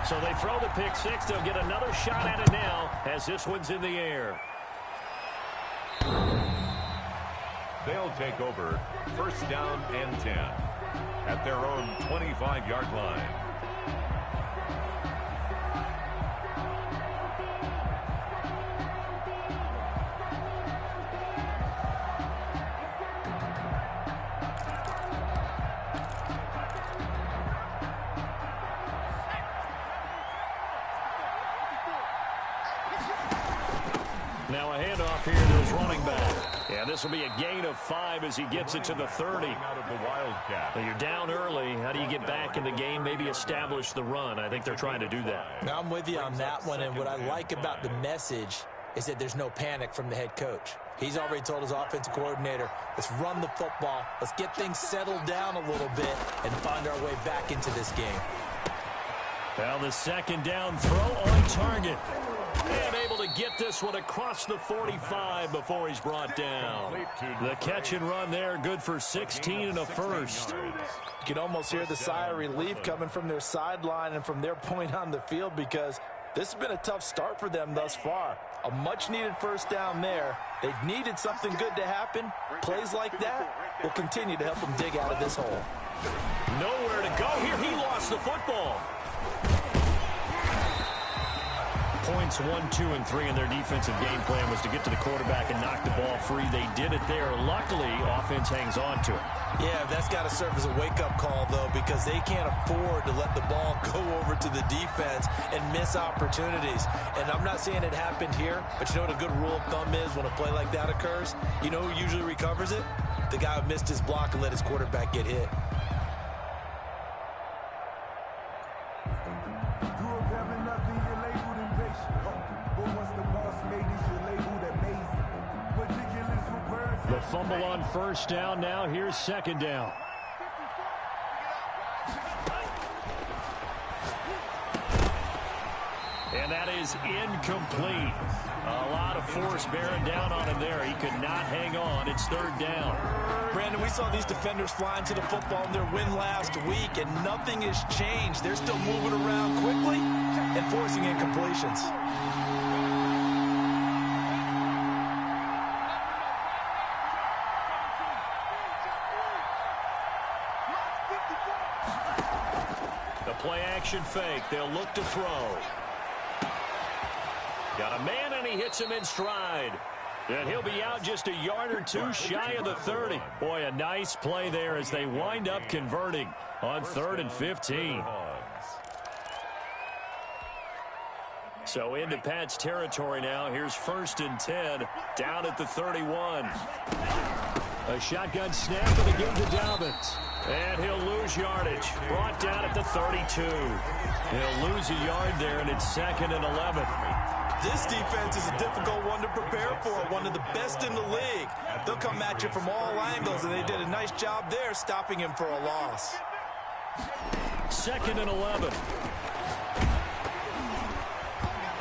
So they throw the pick six. They'll get another shot at it now as this one's in the air. They'll take over first down and 10 at their own 25-yard line. Now a handoff here to his running back. Yeah, this will be a gain of 5 as he gets it to the 30. Out of the Wildcat. Well, you're down early. How do you get back in the game, maybe establish the run? I think they're trying to do that. Now, I'm with you on that one, and what I like about the message is that there's no panic from the head coach. He's already told his offensive coordinator, let's run the football, let's get things settled down a little bit and find our way back into this game. Well, the second down throw on target. And able to get this one across the 45 before he's brought down. The catch and run there, good for 16 and a first. You can almost hear the sigh of relief coming from their sideline and from their point on the field because this has been a tough start for them thus far. A much-needed first down there. They've needed something good to happen. Plays like that will continue to help them dig out of this hole. Nowhere to go here. He lost the football. Points 1, 2, and 3 in their defensive game plan was to get to the quarterback and knock the ball free. They did it there. Luckily, offense hangs on to it. Yeah, that's got to serve as a wake-up call, though, because they can't afford to let the ball go over to the defense and miss opportunities. And I'm not saying it happened here, but you know what a good rule of thumb is when a play like that occurs? You know who usually recovers it? The guy who missed his block and let his quarterback get hit. The fumble on first down. Now here's second down. And that is incomplete. A lot of force bearing down on him there. He could not hang on. It's third down. Brandon, we saw these defenders flying to the football in their win last week, and nothing has changed. They're still moving around quickly and forcing incompletions. The play-action fake. They'll look to throw. Got a man, and he hits him in stride. And he'll be out just a yard or two shy of the 30. Boy, a nice play there as they wind up converting on 3rd and 15. So into Pat's territory now. Here's 1st and 10 down at the 31. A shotgun snap, and they give to Dobbins. And he'll lose yardage. Brought down at the 32. He'll lose a yard there, and it's 2nd and 11. This defense is a difficult one to prepare for, one of the best in the league. They'll come at you from all angles, and they did a nice job there stopping him for a loss. 2nd and 11.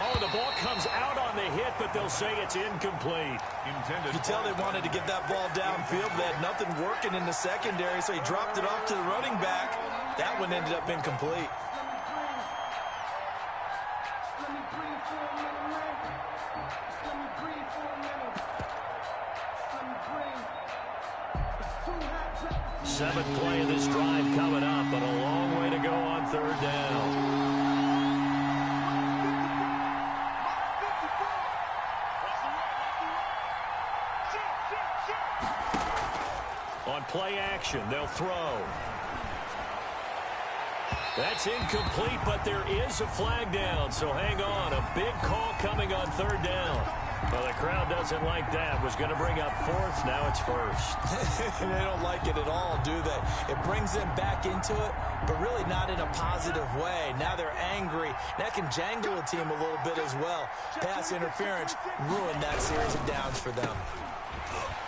Oh, the ball comes out on the hit, but they'll say it's incomplete. You can tell they wanted to get that ball downfield. They had nothing working in the secondary, so he dropped it off to the running back. That one ended up incomplete. Seventh play of this drive coming up, but a long way to go on 3rd down. On play action, they'll throw. That's incomplete, but there is a flag down, so hang on. A big call coming on 3rd down. Well, the crowd doesn't like that. Was going to bring up 4th. Now it's 1st. They don't like it at all, do they? It brings them back into it, but really not in a positive way. Now they're angry. That can jangle a team a little bit as well. Pass interference ruined that series of downs for them.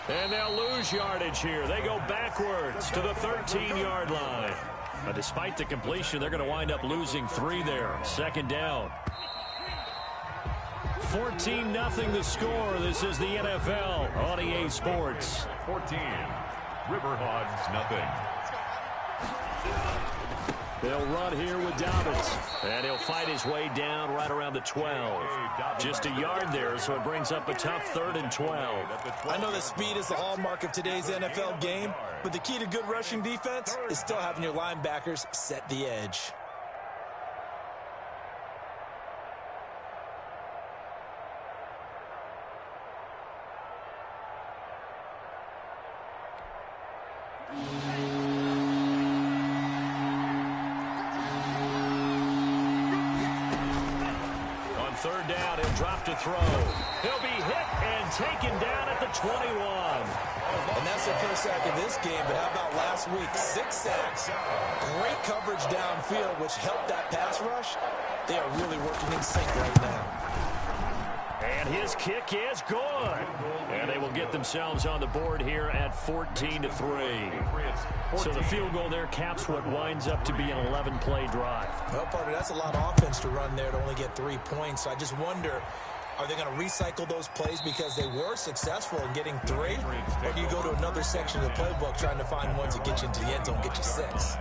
And they'll lose yardage here. They go backwards to the 13-yard line. But despite the completion, they're going to wind up losing 3 there. 2nd down. 14-0 the score. This is the NFL on EA Sports. 14. Riverhogs, nothing. They'll run here with Dobbins. And he'll fight his way down right around the 12. Just a yard there, so it brings up a tough 3rd and 12. I know that speed is the hallmark of today's NFL game, but the key to good rushing defense is still having your linebackers set the edge. On 3rd down, he'll drop to throw. He'll be hit and taken down at the 21. And that's the first sack of this game, but how about last week? 6 sacks. Great coverage downfield, which helped that pass rush. They are really working in sync right now. And his kick is good. And they will get themselves on the board here at 14-3. So the field goal there caps what winds up to be an 11-play drive. Well, partner, that's a lot of offense to run there to only get 3 points. So I just wonder, are they going to recycle those plays because they were successful in getting 3? Or do you go to another section of the playbook trying to find ones that get you into the end zone, get you 6?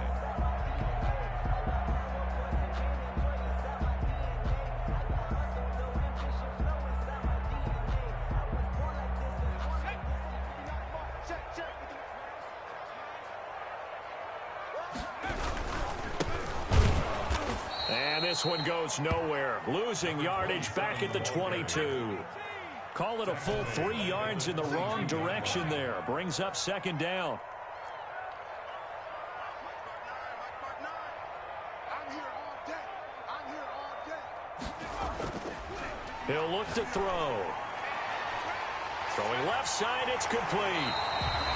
This one goes nowhere. Losing yardage back at the 22. Call it a full 3 yards in the wrong direction there. Brings up 2nd down. He'll look to throw. Throwing left side, it's complete.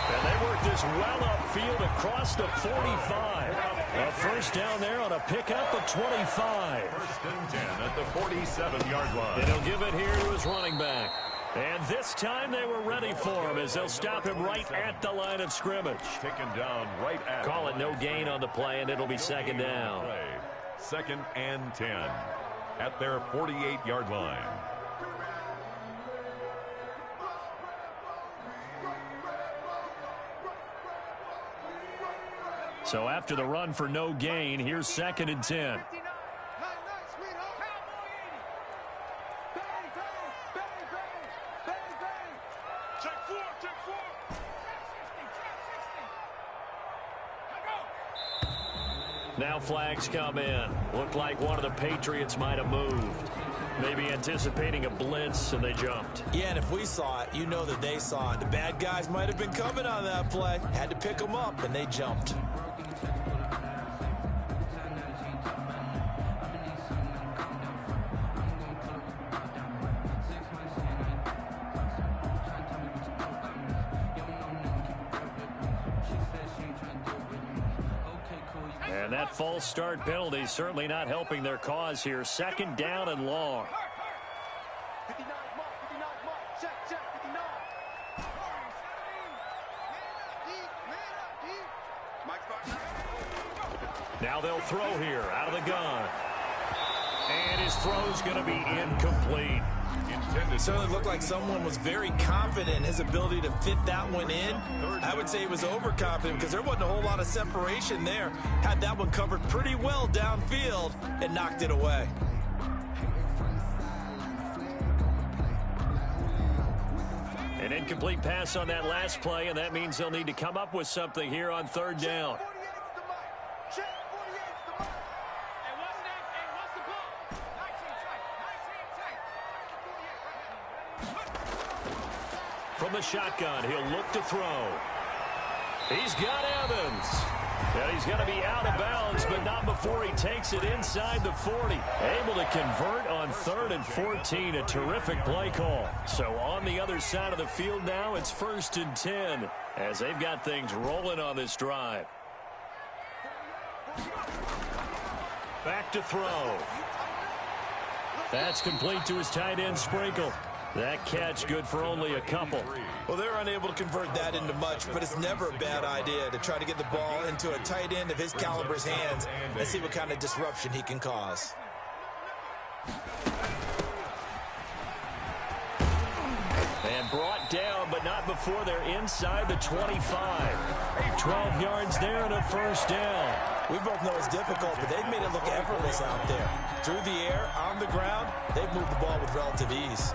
And they work this well upfield across the 45. A 1st down there on a pickup of 25. 1st and 10 at the 47-yard line. And he'll give it here to his running back. And this time they were ready for him as they'll stop him right at the line of scrimmage. Taken down right at. Call it no gain on the play, and it'll be 2nd down. 2nd and 10 at their 48-yard line. So after the run for no gain, here's 2nd and 10. Now flags come in. Looked like one of the Patriots might have moved. Maybe anticipating a blitz, and they jumped. Yeah, and if we saw it, you know that they saw it. The bad guys might have been coming on that play. Had to pick them up, and they jumped. And that false start penalty certainly not helping their cause here. 2nd down and long. Now they'll throw here out of the gun. And his throw's going to be incomplete. It certainly looked like someone was very confident in his ability to fit that one in. I would say he was overconfident because there wasn't a whole lot of separation there. Had that one covered pretty well downfield and knocked it away. An incomplete pass on that last play, and that means they'll need to come up with something here on 3rd down. From the shotgun, he'll look to throw. He's got Evans. And he's going to be out of bounds, but not before he takes it inside the 40. Able to convert on 3rd and 14. A terrific play call. So on the other side of the field now, it's 1st and 10 as they've got things rolling on this drive. Back to throw. That's complete to his tight end, Sprinkle. That catch good for only a couple. Well, they're unable to convert that into much, but it's never a bad idea to try to get the ball into a tight end of his caliber's hands and see what kind of disruption he can cause. And brought down, but not before they're inside the 25. 12 yards there and a 1st down. We both know it's difficult, but they've made it look effortless out there. Through the air, on the ground, they've moved the ball with relative ease.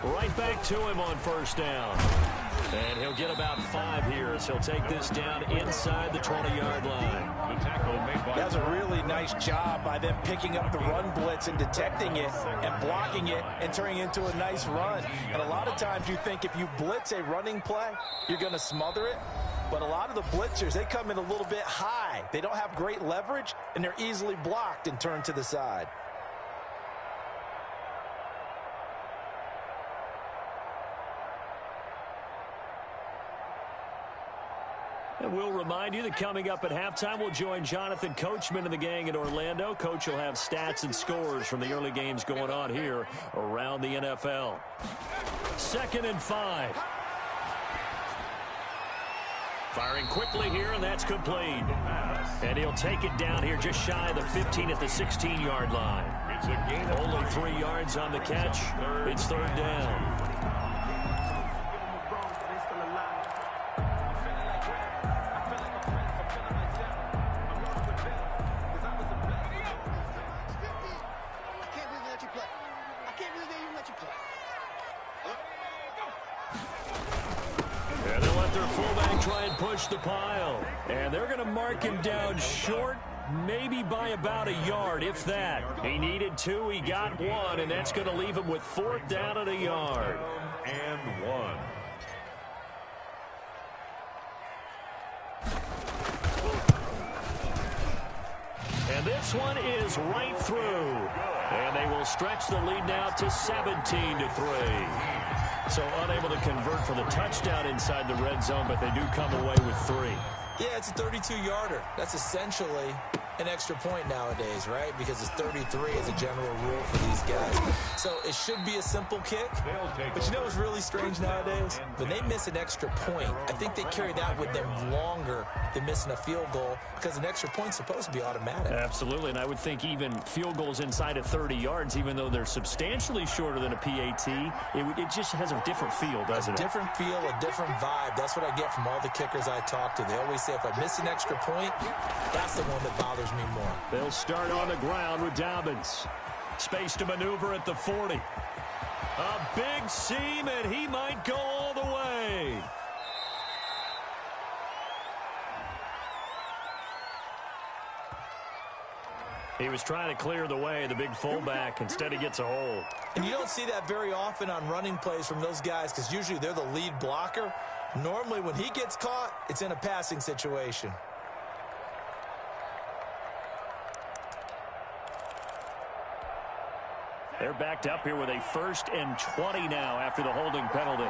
Right back to him on first down. And he'll get about 5 here as he'll take this down inside the 20-yard line. The tackle made by... That's a really nice job by them picking up the run blitz and detecting it and blocking it and turning it into a nice run. And a lot of times you think if you blitz a running play, you're going to smother it. But a lot of the blitzers, they come in a little bit high. They don't have great leverage, and they're easily blocked and turned to the side. And we'll remind you that coming up at halftime, we'll join Jonathan Coachman and the gang in Orlando. Coach will have stats and scores from the early games going on here around the NFL. 2nd and 5. Firing quickly here, and that's complete. And he'll take it down here just shy of the 15 at the 16-yard line. It's a gain of Only 3 yards on the catch. It's 3rd down. And they'll let their fullback try and push the pile. And they're going to mark him down short, maybe by about a yard, if that. He needed 2, he got 1, and that's going to leave him with 4th down at a yard. And 1. And this one is right through. And they will stretch the lead now to 17-3. So unable to convert for the touchdown inside the red zone, but they do come away with 3. Yeah, it's a 32-yarder. That's essentially an extra point nowadays, right? Because it's 33 as a general rule for these guys. So it should be a simple kick. But you know what's really strange nowadays? When they miss an extra point, I think they carry that with them longer than missing a field goal because an extra point's supposed to be automatic. Absolutely, and I would think even field goals inside of 30 yards, even though they're substantially shorter than a PAT, it just has a different feel, doesn't it? A different feel, a different vibe. That's what I get from all the kickers I talk to. They always say if I miss an extra point, that's the one that bothers me more. They'll start on the ground with Dobbins. Space to maneuver at the 40. A big seam, and he might go all the way. He was trying to clear the way, the big fullback. Instead, he gets a hold. And you don't see that very often on running plays from those guys because usually they're the lead blocker. Normally, when he gets caught, it's in a passing situation. They're backed up here with a 1st and 20 now after the holding penalty.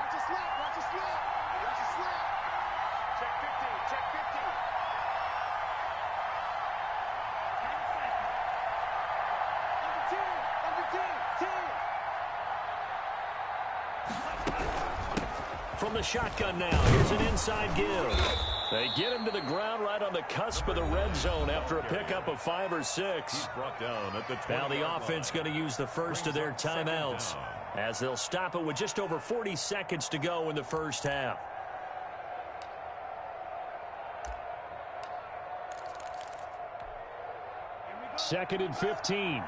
From the shotgun now, here's an inside give. They get him to the ground right on the cusp of the red zone after a pickup of 5 or 6. Brought down at the Now the offense going to use the first of their timeouts as they'll stop it with just over 40 seconds to go in the first half. Second and 15.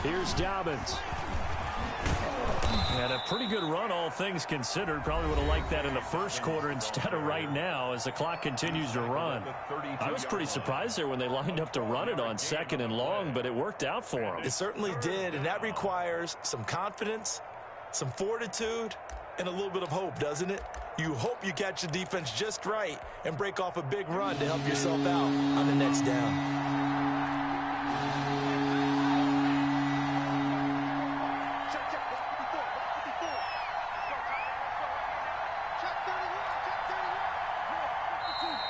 Here's Dobbins. And a pretty good run, all things considered. Probably would have liked that in the first quarter instead of right now as the clock continues to run. I was pretty surprised there when they lined up to run it on 2nd and long, but it worked out for them. It certainly did, and that requires some confidence, some fortitude, and a little bit of hope, doesn't it? You hope you catch the defense just right and break off a big run to help yourself out on the next down.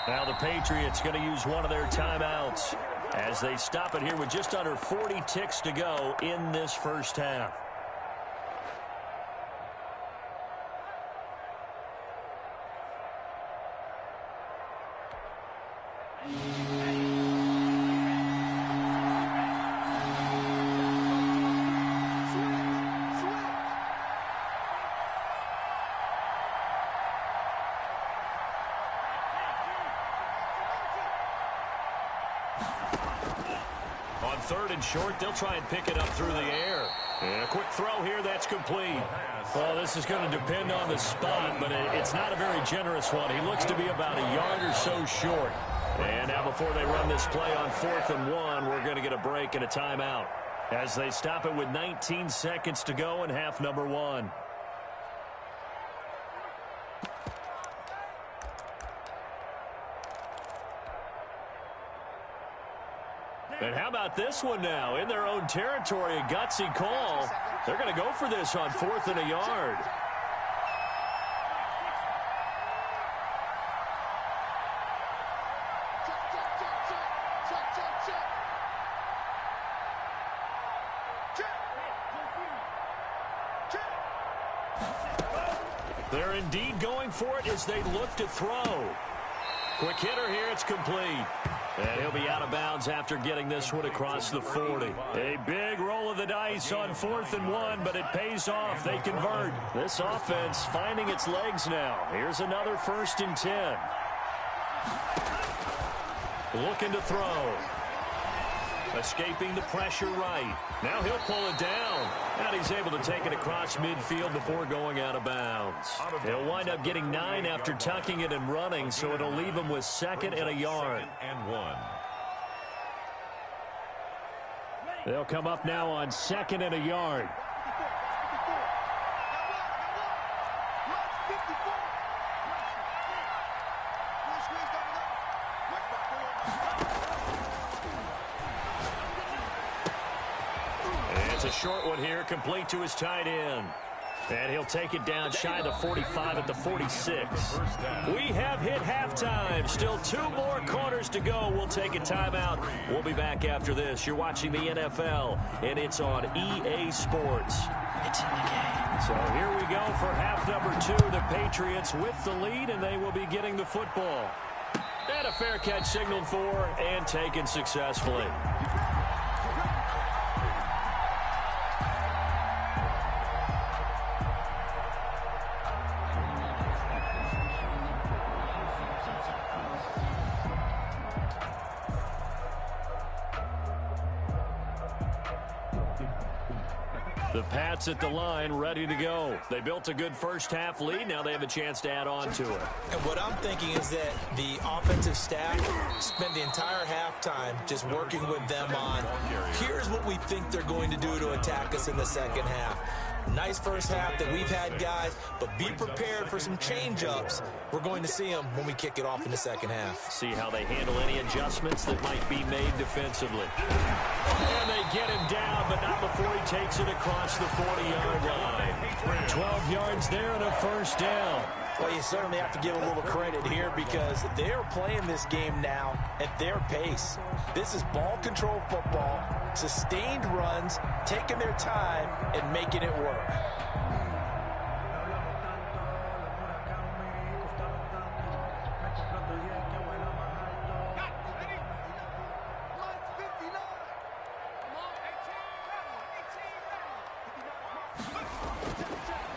Now the Patriots going to use one of their timeouts as they stop it here with just under 40 ticks to go in this first half. third and short. They'll try and pick it up through the air. And a quick throw here. That's complete. Well, this is going to depend on the spot, but it's not a very generous one. He looks to be about a yard or so short. And now before they run this play on 4th and 1, we're going to get a break and a timeout as they stop it with 19 seconds to go in half number 1. And how about this one now? In their own territory, a gutsy call. They're going to go for this on 4th and a yard. They're indeed going for it as they look to throw. Quick hitter here, it's complete. And he'll be out of bounds after getting this one across the 40. A big roll of the dice on 4th and 1, but it pays off. They convert. This offense finding its legs now. Here's another 1st and 10. Looking to throw. Escaping the pressure right. Now he'll pull it down. And he's able to take it across midfield before going out of bounds. He'll wind up getting 9 after tucking it and running, so it'll leave him with 2nd and a yard. And 1. They'll come up now on 2nd and a yard. It's a short one here, complete to his tight end. And he'll take it down shy of the 45 at the 46. We have hit halftime. Still 2 more quarters to go. We'll take a timeout. We'll be back after this. You're watching the NFL, and it's on EA Sports. It's in the game. So here we go for half number 2. The Patriots with the lead, and they will be getting the football. And a fair catch signaled for and taken successfully. The Pats at the line, ready to go. They built a good first-half lead. Now they have a chance to add on to it. And what I'm thinking is that the offensive staff spent the entire halftime just working with them on, here's what we think they're going to do to attack us in the second half. Nice first half that we've had, guys, but be prepared for some change-ups. We're going to see them when we kick it off in the second half. See how they handle any adjustments that might be made defensively. And they get him down, but not before he takes it across the 40-yard line. 12 yards there and a first down. Well, you certainly have to give a little credit here because they're playing this game now at their pace. This is ball control football, sustained runs, taking their time, and making it work.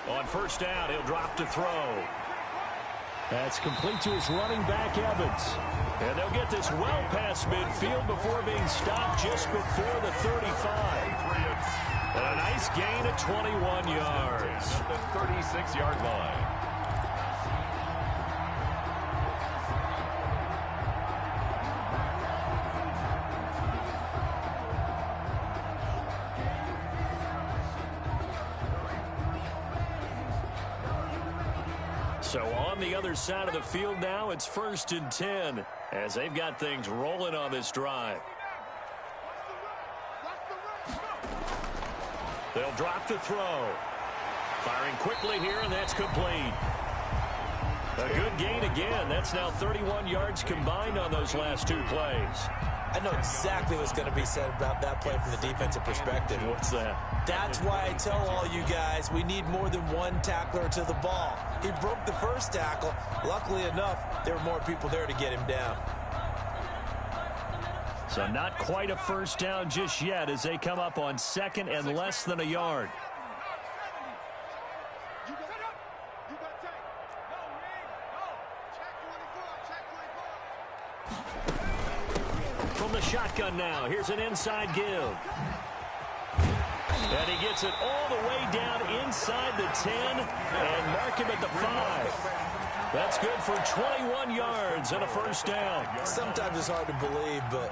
On first down, he'll drop to throw. That's complete to his running back, Evans. And they'll get this well past midfield before being stopped just before the 35. And a nice gain of 21 yards. At the 36-yard line. So on the other side of the field now, it's 1st and 10 as they've got things rolling on this drive. They'll drop to throw. Firing quickly here, and that's complete. A good gain again. That's now 31 yards combined on those last 2 plays. I know exactly what's going to be said about that play from the defensive perspective. What's that? That's why I tell all you guys we need more than one tackler to the ball. He broke the first tackle. Luckily enough, there were more people there to get him down. So not quite a first down just yet as they come up on 2nd and less than a yard. from the shotgun now. Here's an inside give. And he gets it all the way down inside the 10 and mark him at the 5. That's good for 21 yards and a first down. Sometimes it's hard to believe, but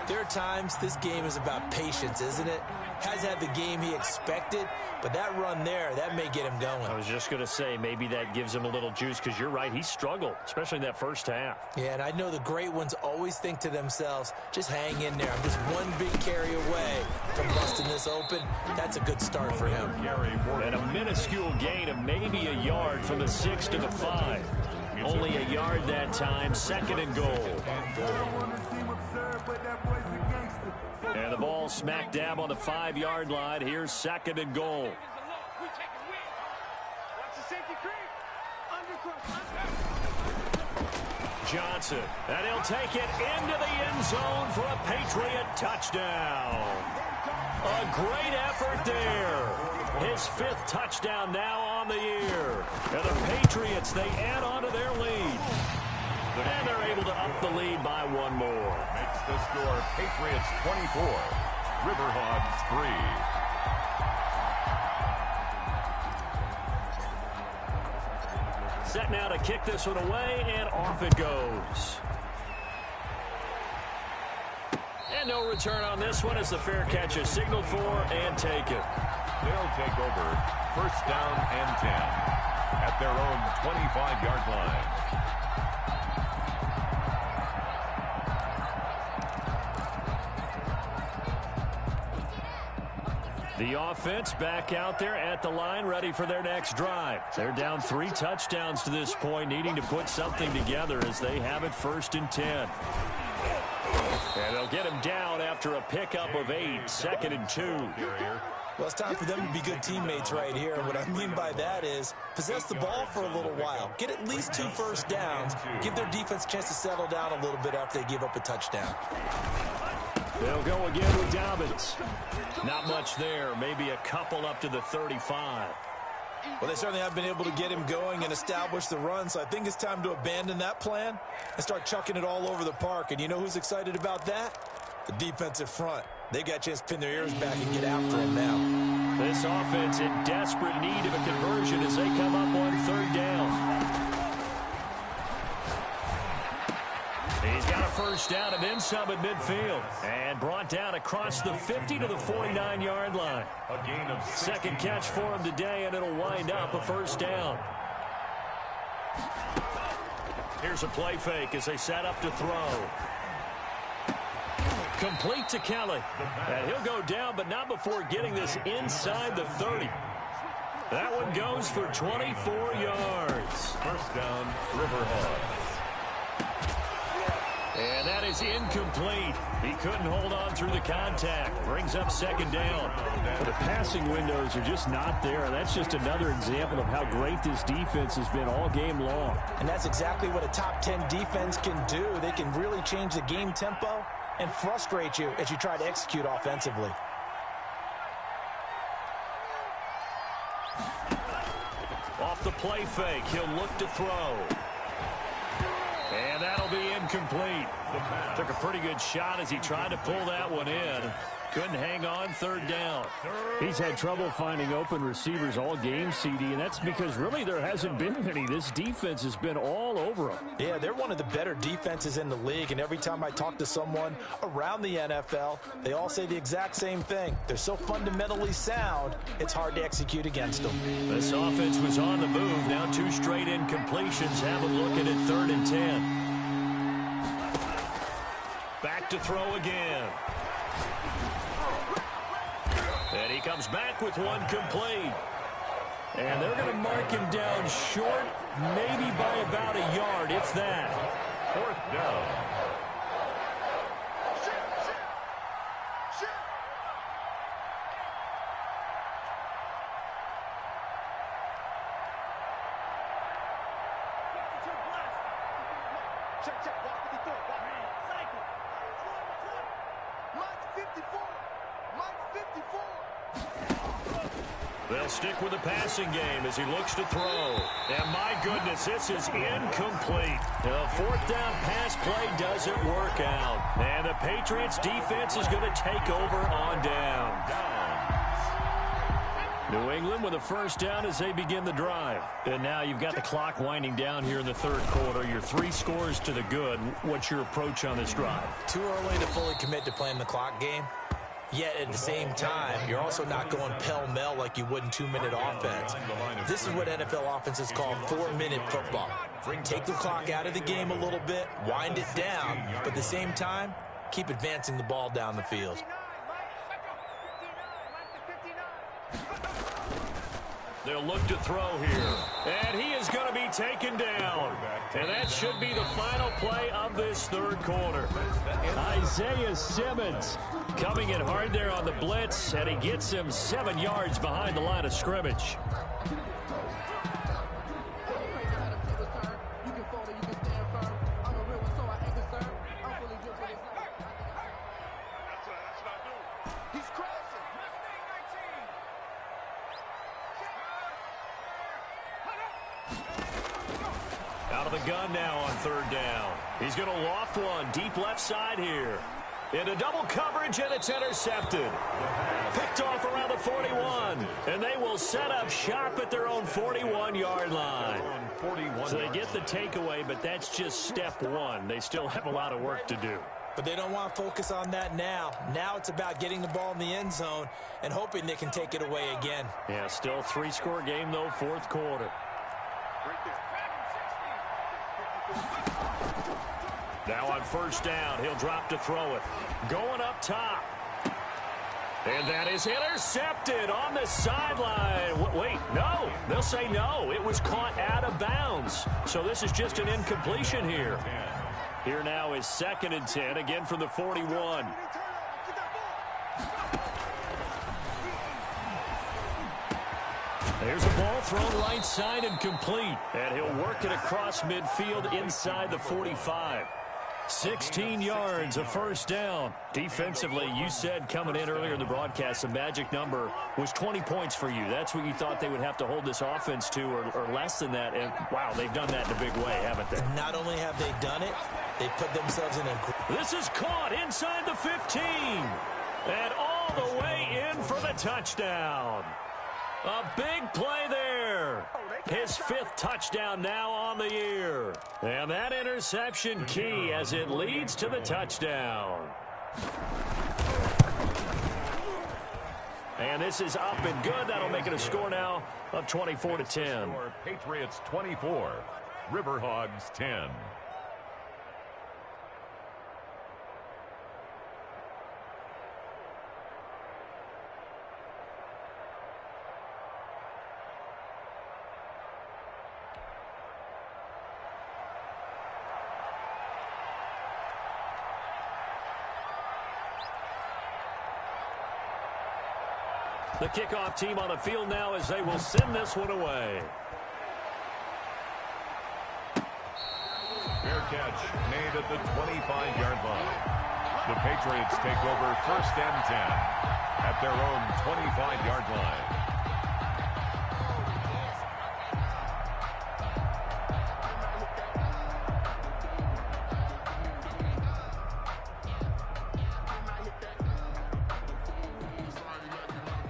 there are times this game is about patience, isn't it? Hasn't had the game he expected, but that run there, that may get him going. I was just going to say, maybe that gives him a little juice because you're right, he struggled, especially in that first half. Yeah, and I know the great ones always think to themselves, just hang in there. I'm just one big carry away from busting this open. That's a good start for him. And a minuscule gain of maybe a yard from the 6 to the 5. Only a yard that time, second and goal. And the ball smack dab on the 5-yard line. Here's second and goal. Johnson, and he'll take it into the end zone for a Patriot touchdown. A great effort there. His 5th touchdown now on the year. And the Patriots, they add on to their lead. And they're able to up the lead by one more. Makes the score Patriots 24, Riverhogs 3. Set now to kick this one away, and off it goes. And no return on this one as the fair catch is signaled for and taken. They'll take over first down and 10 at their own 25-yard line. The offense back out there at the line, ready for their next drive. They're down 3 touchdowns to this point, needing to put something together as they have it first and 10. And they'll get him down after a pickup of 8, second and 2. Well, it's time for them to be good teammates right here. And what I mean by that is possess the ball for a little while. Get at least 2 first downs. Give their defense a chance to settle down a little bit after they give up a touchdown. They'll go again with Dobbins. Not much there. Maybe a couple up to the 35. Well, they certainly have been able to get him going and establish the run, so I think it's time to abandon that plan and start chucking it all over the park. And you know who's excited about that? The defensive front. They got a chance to pin their ears back and get after him now. This offense in desperate need of a conversion as they come up on 3rd down. He's got a first down and then some at midfield. And brought down across the 50 to the 49-yard line. A gain of 16. Second catch for him today, and it'll wind up a first down. Here's a play fake as they set up to throw. Complete to Kelly. And he'll go down, but not before getting this inside the 30. That one goes for 24 yards. First down, Riverhogs. And that is incomplete. He couldn't hold on through the contact. Brings up second down. The passing windows are just not there. That's just another example of how great this defense has been all game long. And that's exactly what a top 10 defense can do. They can really change the game tempo and frustrate you as you try to execute offensively. Off the play fake, he'll look to throw. And that'll be incomplete. Took a pretty good shot as he tried to pull that one in. Couldn't hang on, 3rd down. He's had trouble finding open receivers all game, CD, and that's because really there hasn't been many. This defense has been all over him. Yeah, they're one of the better defenses in the league, and every time I talk to someone around the NFL, they all say the exact same thing. They're so fundamentally sound, it's hard to execute against them. This offense was on the move. Now 2 straight incompletions. Have them looking at 3rd and 10. Back to throw again. And he comes back with one complete. And they're going to mark him down short, maybe by about a yard, if that. 4th down. They'll stick with the passing game as he looks to throw. And my goodness, this is incomplete. The fourth down pass play doesn't work out. And the Patriots defense is going to take over on down. New England with a first down as they begin the drive. And now you've got the clock winding down here in the third quarter. You're 3 scores to the good. What's your approach on this drive? Too early to fully commit to playing the clock game. Yet at the same time, you're also not going pell-mell like you would in 2-minute offense. This is what NFL offenses call 4-minute football. Take the clock out of the game a little bit, wind it down, but at the same time, keep advancing the ball down the field. They'll look to throw here. And he is going to be taken down. And that should be the final play of this third quarter. Isaiah Simmons coming in hard there on the blitz, and he gets him 7 yards behind the line of scrimmage. Out of the gun now on third down. He's going to loft one deep left side here. Into double coverage, and it's intercepted. Picked off around the 41. And they will set up shop at their own 41-yard line. So they get the takeaway, but that's just step one. They still have a lot of work to do. But they don't want to focus on that now. Now it's about getting the ball in the end zone and hoping they can take it away again. Yeah, still a 3-score game, though, fourth quarter. Now on first down, he'll drop to throw it. Going up top. And that is intercepted on the sideline. Wait, no. They'll say no. It was caught out of bounds. So this is just an incompletion here. Here now is 2nd and 10, again from the 41. There's a ball thrown right side and complete. And he'll work it across midfield inside the 45. 16 yards, a first down. Defensively, you said coming in earlier in the broadcast, the magic number was 20 points for you. That's what you thought they would have to hold this offense to, or less than that. And, wow, they've done that in a big way, haven't they? Not only have they done it, they put themselves in a... This is caught inside the 15. And all the way in for the touchdown. A big play there. His 5th touchdown now on the year. And that interception key as it leads to the touchdown. And this is up and good. That'll make it a score now of 24-10. Patriots 24, Riverhogs 10. The kickoff team on the field now as they will send this one away. Fair catch made at the 25-yard line. The Patriots take over 1st and 10 at their own 25-yard line.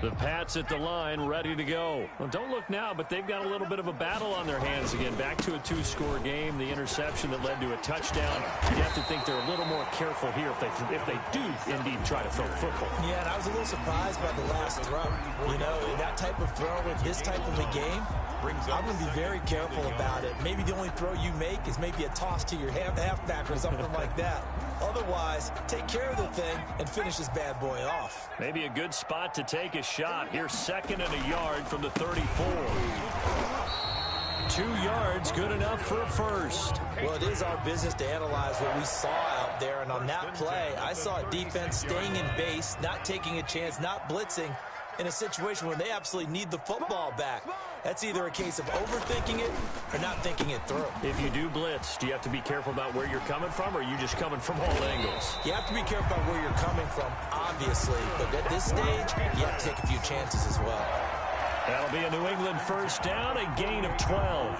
The Pats at the line, ready to go. Well, don't look now, but they've got a little bit of a battle on their hands again. Back to a 2-score game. The interception that led to a touchdown. You have to think they're a little more careful here if they do indeed try to throw the football. Yeah, and I was a little surprised by the last throw. You know, that type of throw in this type of a game, I'm going to be very careful about it. Maybe the only throw you make is maybe a toss to your halfback or something like that. Otherwise, take care of the thing and finish this bad boy off. Maybe a good spot to take a shot. Here's 2nd and a yard from the 34. 2 yards, good enough for a first. Well, it is our business to analyze what we saw out there. And on that play, I saw a defense staying in base, not taking a chance, not blitzing, in a situation where they absolutely need the football back. That's either a case of overthinking it or not thinking it through. If you do blitz, do you have to be careful about where you're coming from, or are you just coming from all angles? You have to be careful about where you're coming from, obviously, but at this stage, you have to take a few chances as well. That'll be a New England first down, a gain of 12.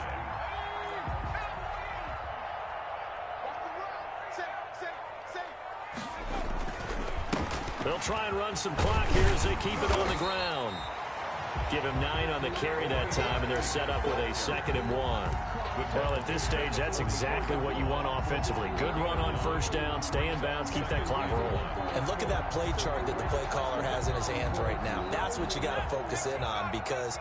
They'll try and run some clock here as they keep it on the ground. Give him 9 on the carry that time, and they're set up with a 2nd and 1. Well, at this stage, that's exactly what you want offensively. Good run on first down, stay in bounds, keep that clock rolling. And look at that play chart that the play caller has in his hands right now. That's what you got to focus in on, because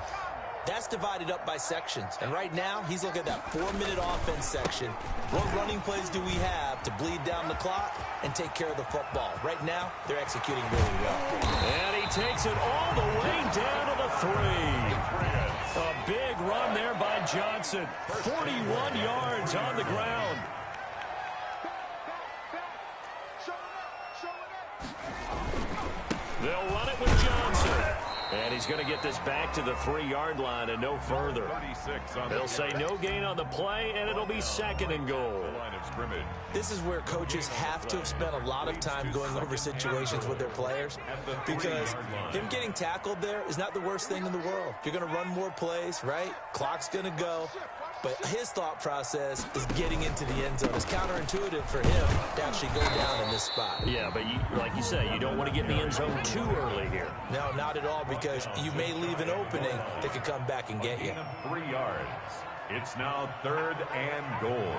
that's divided up by sections. And right now, he's looking at that 4-minute offense section. What running plays do we have to bleed down the clock and take care of the football? Right now, they're executing really well. And he takes it all the way down to the 3. A big run there by Johnson. 41 yards on the ground. They'll run it with Johnson. And he's going to get this back to the 3-yard line and no further. They'll say no gain on the play, and it'll be 2nd and goal. This is where coaches have to have spent a lot of time going over situations with their players, because him getting tackled there is not the worst thing in the world. You're going to run more plays, right? Clock's going to go. But his thought process is getting into the end zone. It's counterintuitive for him to actually go down in this spot. Yeah, but like you say, you don't want to get in the end zone too early here. No, not at all, because you may leave an opening that could come back and get you. 3 yards. It's now 3rd and goal.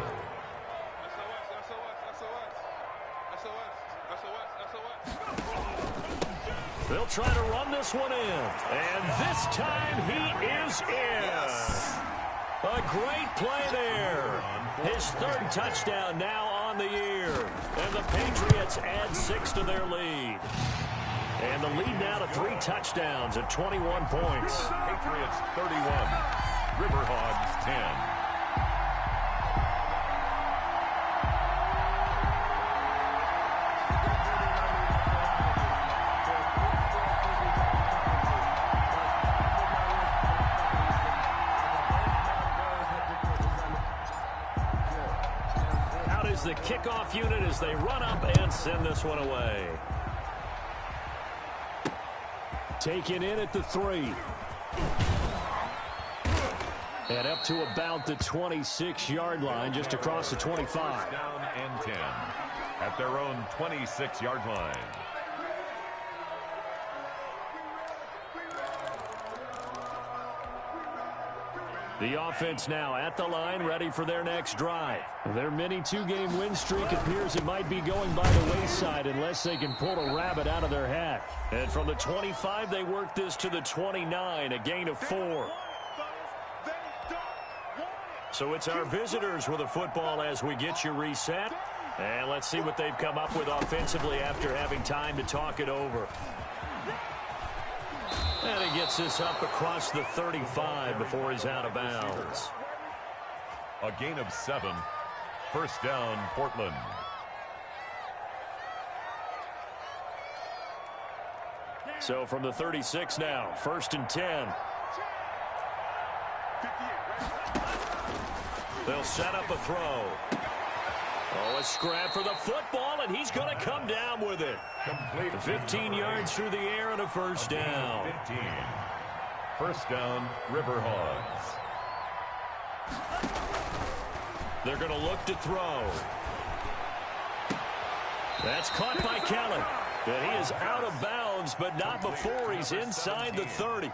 They'll try to run this one in. And this time he is in. Yes. A great play there. His 3rd touchdown now on the year. And the Patriots add 6 to their lead. And the lead now to 3 touchdowns at 21 points. Patriots 31. Riverhogs 10. The kickoff unit as they run up and send this one away. Taken in at the 3. And up to about the 26-yard line, just across the 25. Down and 10 at their own 26-yard line. The offense now at the line, ready for their next drive. Their mini 2-game win streak appears it might be going by the wayside unless they can pull a rabbit out of their hat. And from the 25, they work this to the 29, a gain of 4. So it's our visitors with a football as we get you reset. And let's see what they've come up with offensively after having time to talk it over. And he gets this up across the 35 before he's out of bounds. A gain of 7. First down, Portland. So from the 36 now, 1st and 10. They'll set up a throw. Oh, a scrap for the football, and he's going to come down with it. 15 yards through the air and a first down. 15. First down, Riverhogs. They're going to look to throw. That's caught by Kelly. And he is out of bounds, but not before he's inside the 30.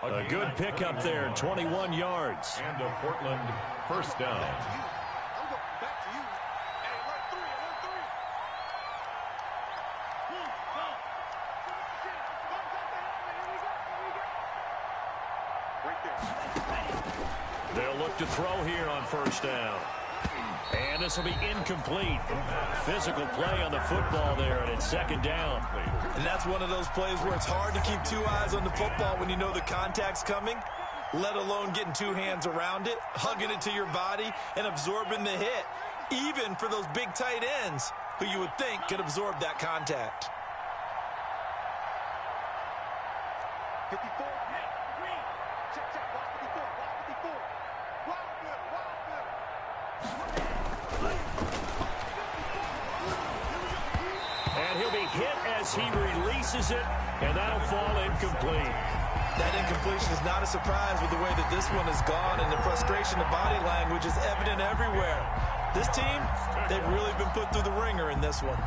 A good pickup there, 21 yards. And a Portland first down. They'll look to throw here on first down. And this will be incomplete. Physical play on the football there, and it's 2nd down. And that's one of those plays where it's hard to keep 2 eyes on the football when you know the contact's coming, let alone getting 2 hands around it, hugging it to your body, and absorbing the hit, even for those big tight ends who you would think could absorb that contact. And he'll be hit as he releases it, and that'll fall incomplete. That incompletion is not a surprise with the way that this one has gone, and the frustration of body language is evident everywhere. This team, they've really been put through the ringer in this one.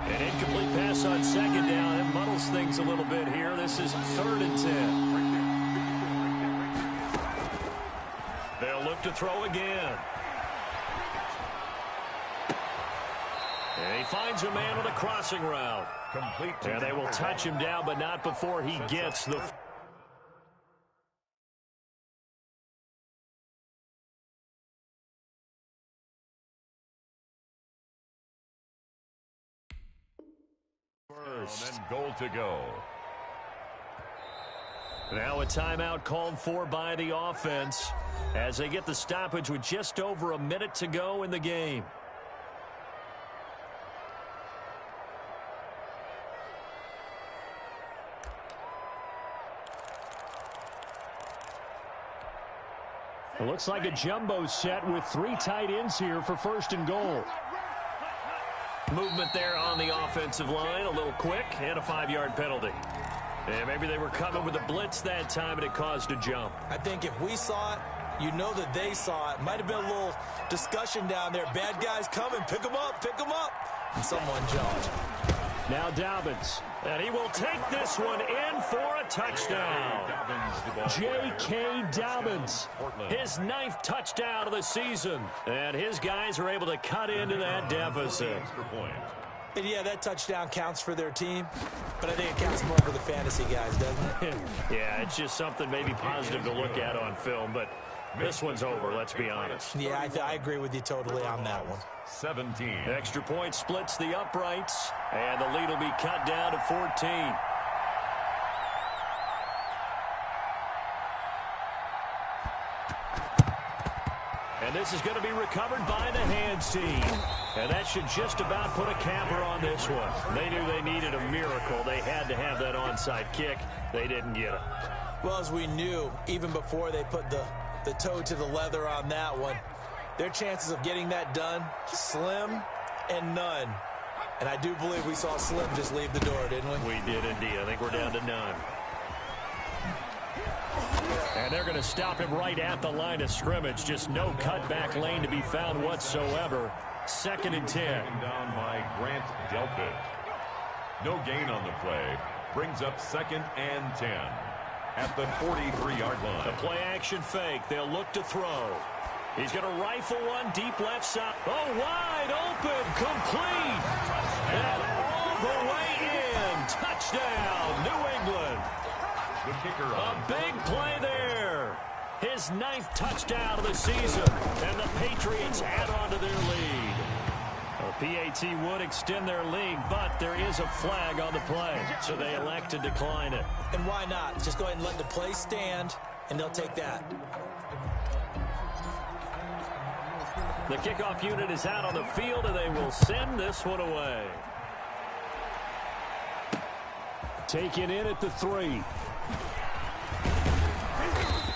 An incomplete pass on second down. It muddles things a little bit here. This is 3rd and 10. They'll look to throw again. And he finds a man on a crossing route. Complete. And they will touch him down, but not before he gets the... And then goal to go. Now a timeout called for by the offense as they get the stoppage with just over a minute to go in the game. It looks like a jumbo set with 3 tight ends here for 1st and goal. Movement there on the offensive line, a little quick, and a 5-yard penalty. And maybe they were coming with a blitz that time, and it caused a jump. I think if we saw it, you know that they saw it. Might have been a little discussion down there. Bad guys coming, pick them up, pick them up. And someone jumped. Now Dobbins, and he will take this one in for a touchdown. J.K. Dobbins, his 9th touchdown of the season. And his guys are able to cut into that deficit. And yeah, that touchdown counts for their team, but I think it counts more for the fantasy guys, doesn't it? Yeah, it's just something maybe positive to look at on film, but this one's over, let's be honest. Yeah, I agree with you totally on that one. 17. Extra point splits the uprights, and the lead will be cut down to 14. And this is going to be recovered by the hands team. And that should just about put a capper on this one. They knew they needed a miracle. They had to have that onside kick. They didn't get it. Well, as we knew, even before they put the toe to the leather on that one, their chances of getting that done, slim and none. And I do believe we saw Slim just leave the door, didn't we? We did indeed. I think we're down to none. And they're going to stop him right at the line of scrimmage. Just no cutback lane to be found whatsoever. 2nd and 10. Down by Grant Delpit. No gain on the play. Brings up 2nd and 10 at the 43-yard line. The play action fake. They'll look to throw. He's going to rifle one deep left side. Oh, wide open. Complete. And all the way in. Touchdown, New England. The kicker on. A big play there. His 9th touchdown of the season. And the Patriots add on to their lead. The PAT would extend their lead, but there is a flag on the play, so they elect to decline it. And why not? Just go ahead and let the play stand, and they'll take that. The kickoff unit is out on the field, and they will send this one away. Taken in at the 3.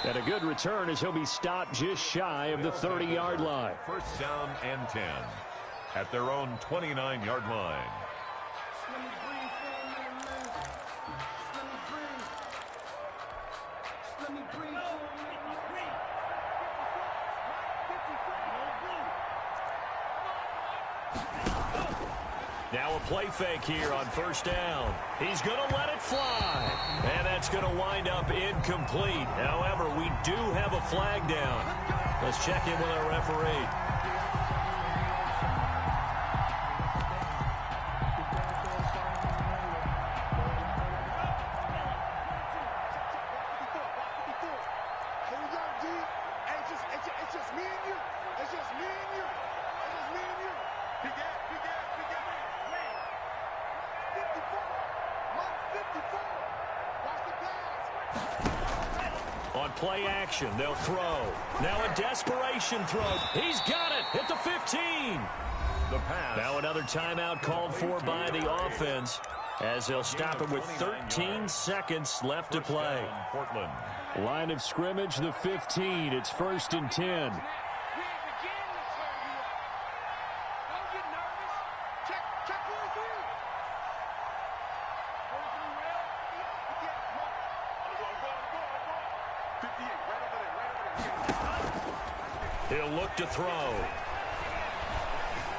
And a good return as he'll be stopped just shy of the 30-yard line. 1st down and 10 at their own 29-yard line. Now a play fake here on 1st down. He's going to let it fly. And that's going to wind up incomplete. However, we do have a flag down. Let's check in with our referee. On play action, they'll throw. Now a desperation throw. He's got it at the 15. The pass. Now another timeout called for by the offense as they'll stop it with 13 seconds left to play. Portland. Line of scrimmage, the 15. It's 1st and 10. He'll look to throw.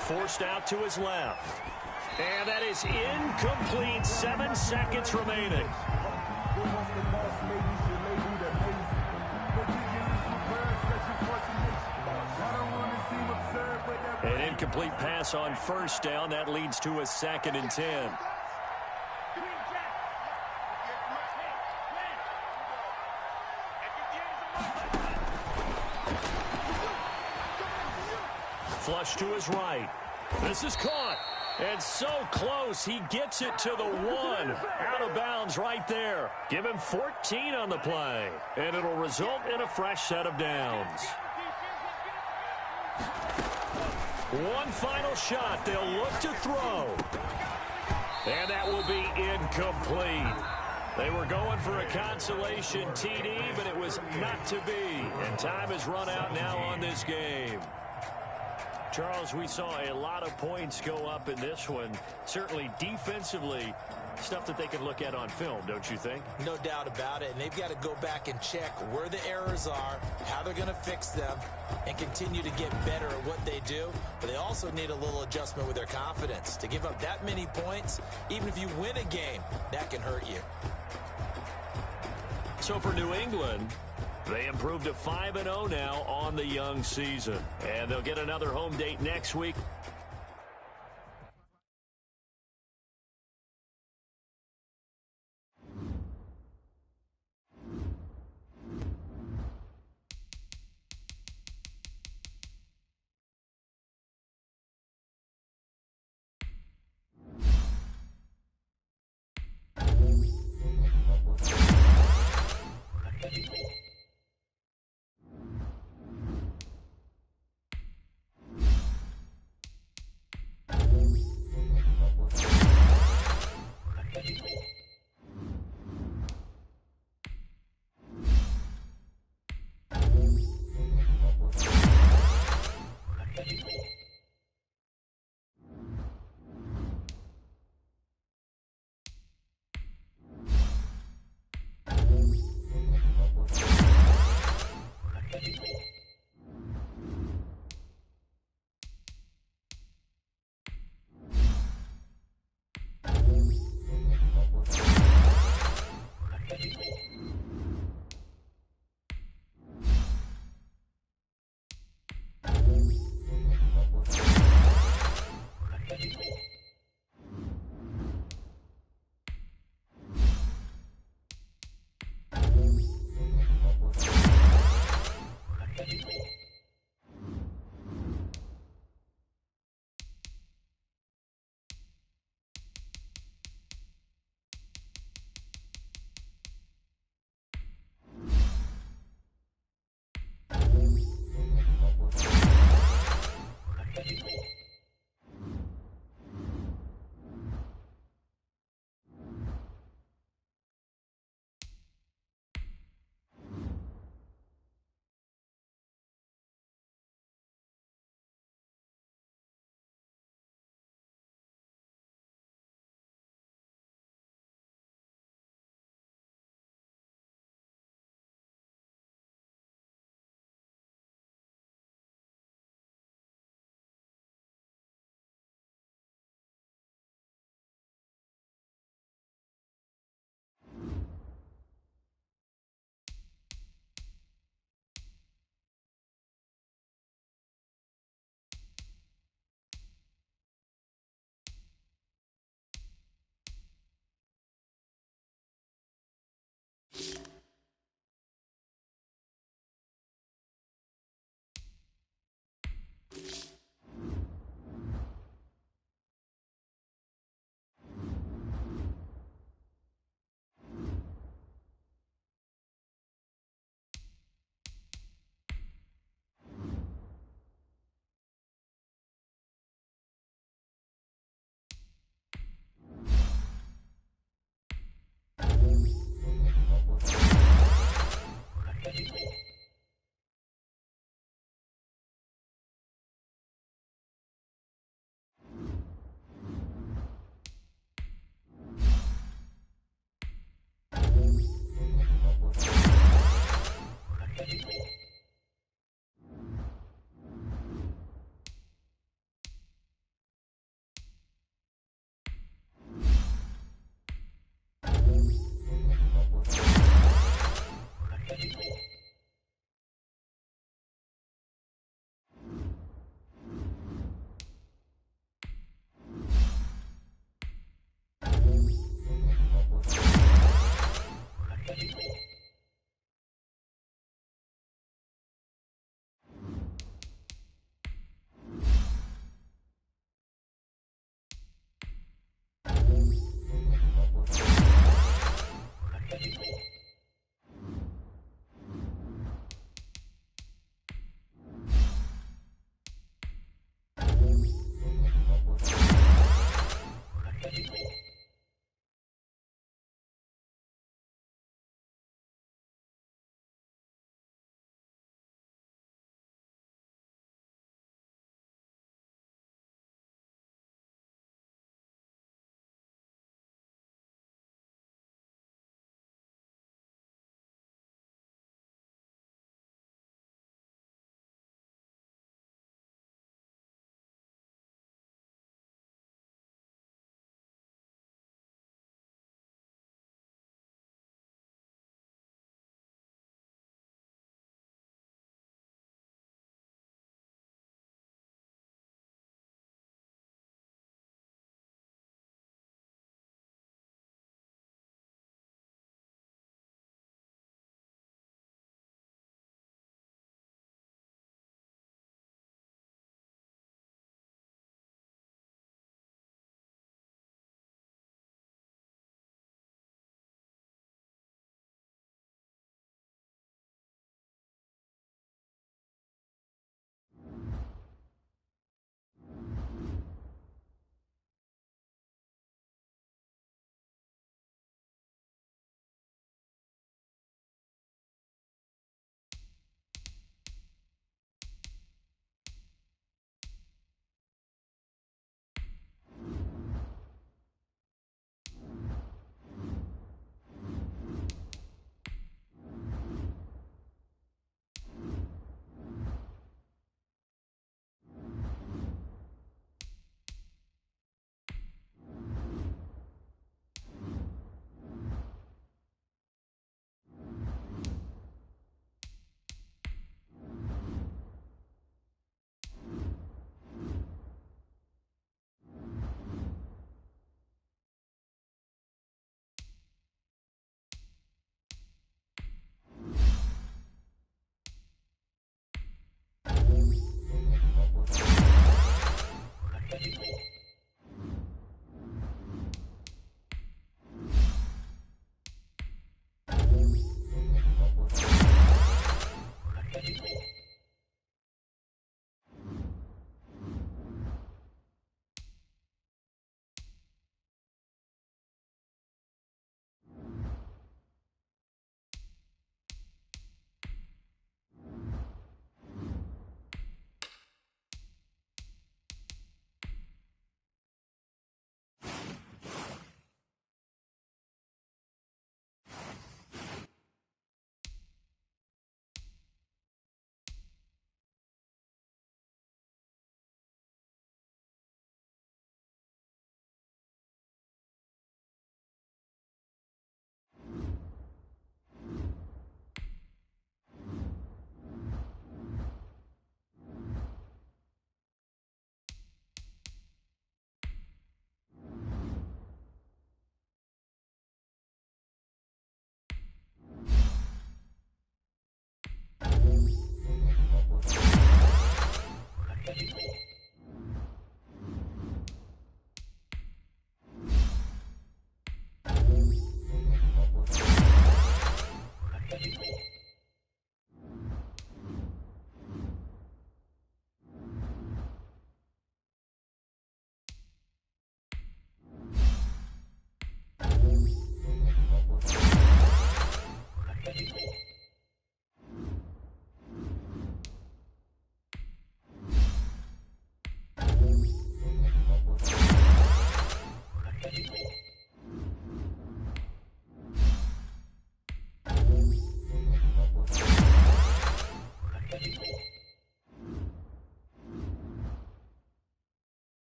Forced out to his left. And that is incomplete. 7 seconds remaining. An incomplete pass on first down. That leads to a 2nd and 10. Flush to his right. This is caught. And so close, he gets it to the 1. Out of bounds right there. Give him 14 on the play. And it'll result in a fresh set of downs. One final shot. They'll look to throw. And that will be incomplete. They were going for a consolation TD, but it was not to be. And time has run out now on this game. Charles, we saw a lot of points go up in this one. Certainly defensively, stuff that they can look at on film, don't you think? No doubt about it. And they've got to go back and check where the errors are, how they're going to fix them, and continue to get better at what they do. But they also need a little adjustment with their confidence. To give up that many points, even if you win a game, that can hurt you. So for New England, they improved to 5-0 now on the young season. And they'll get another home date next week.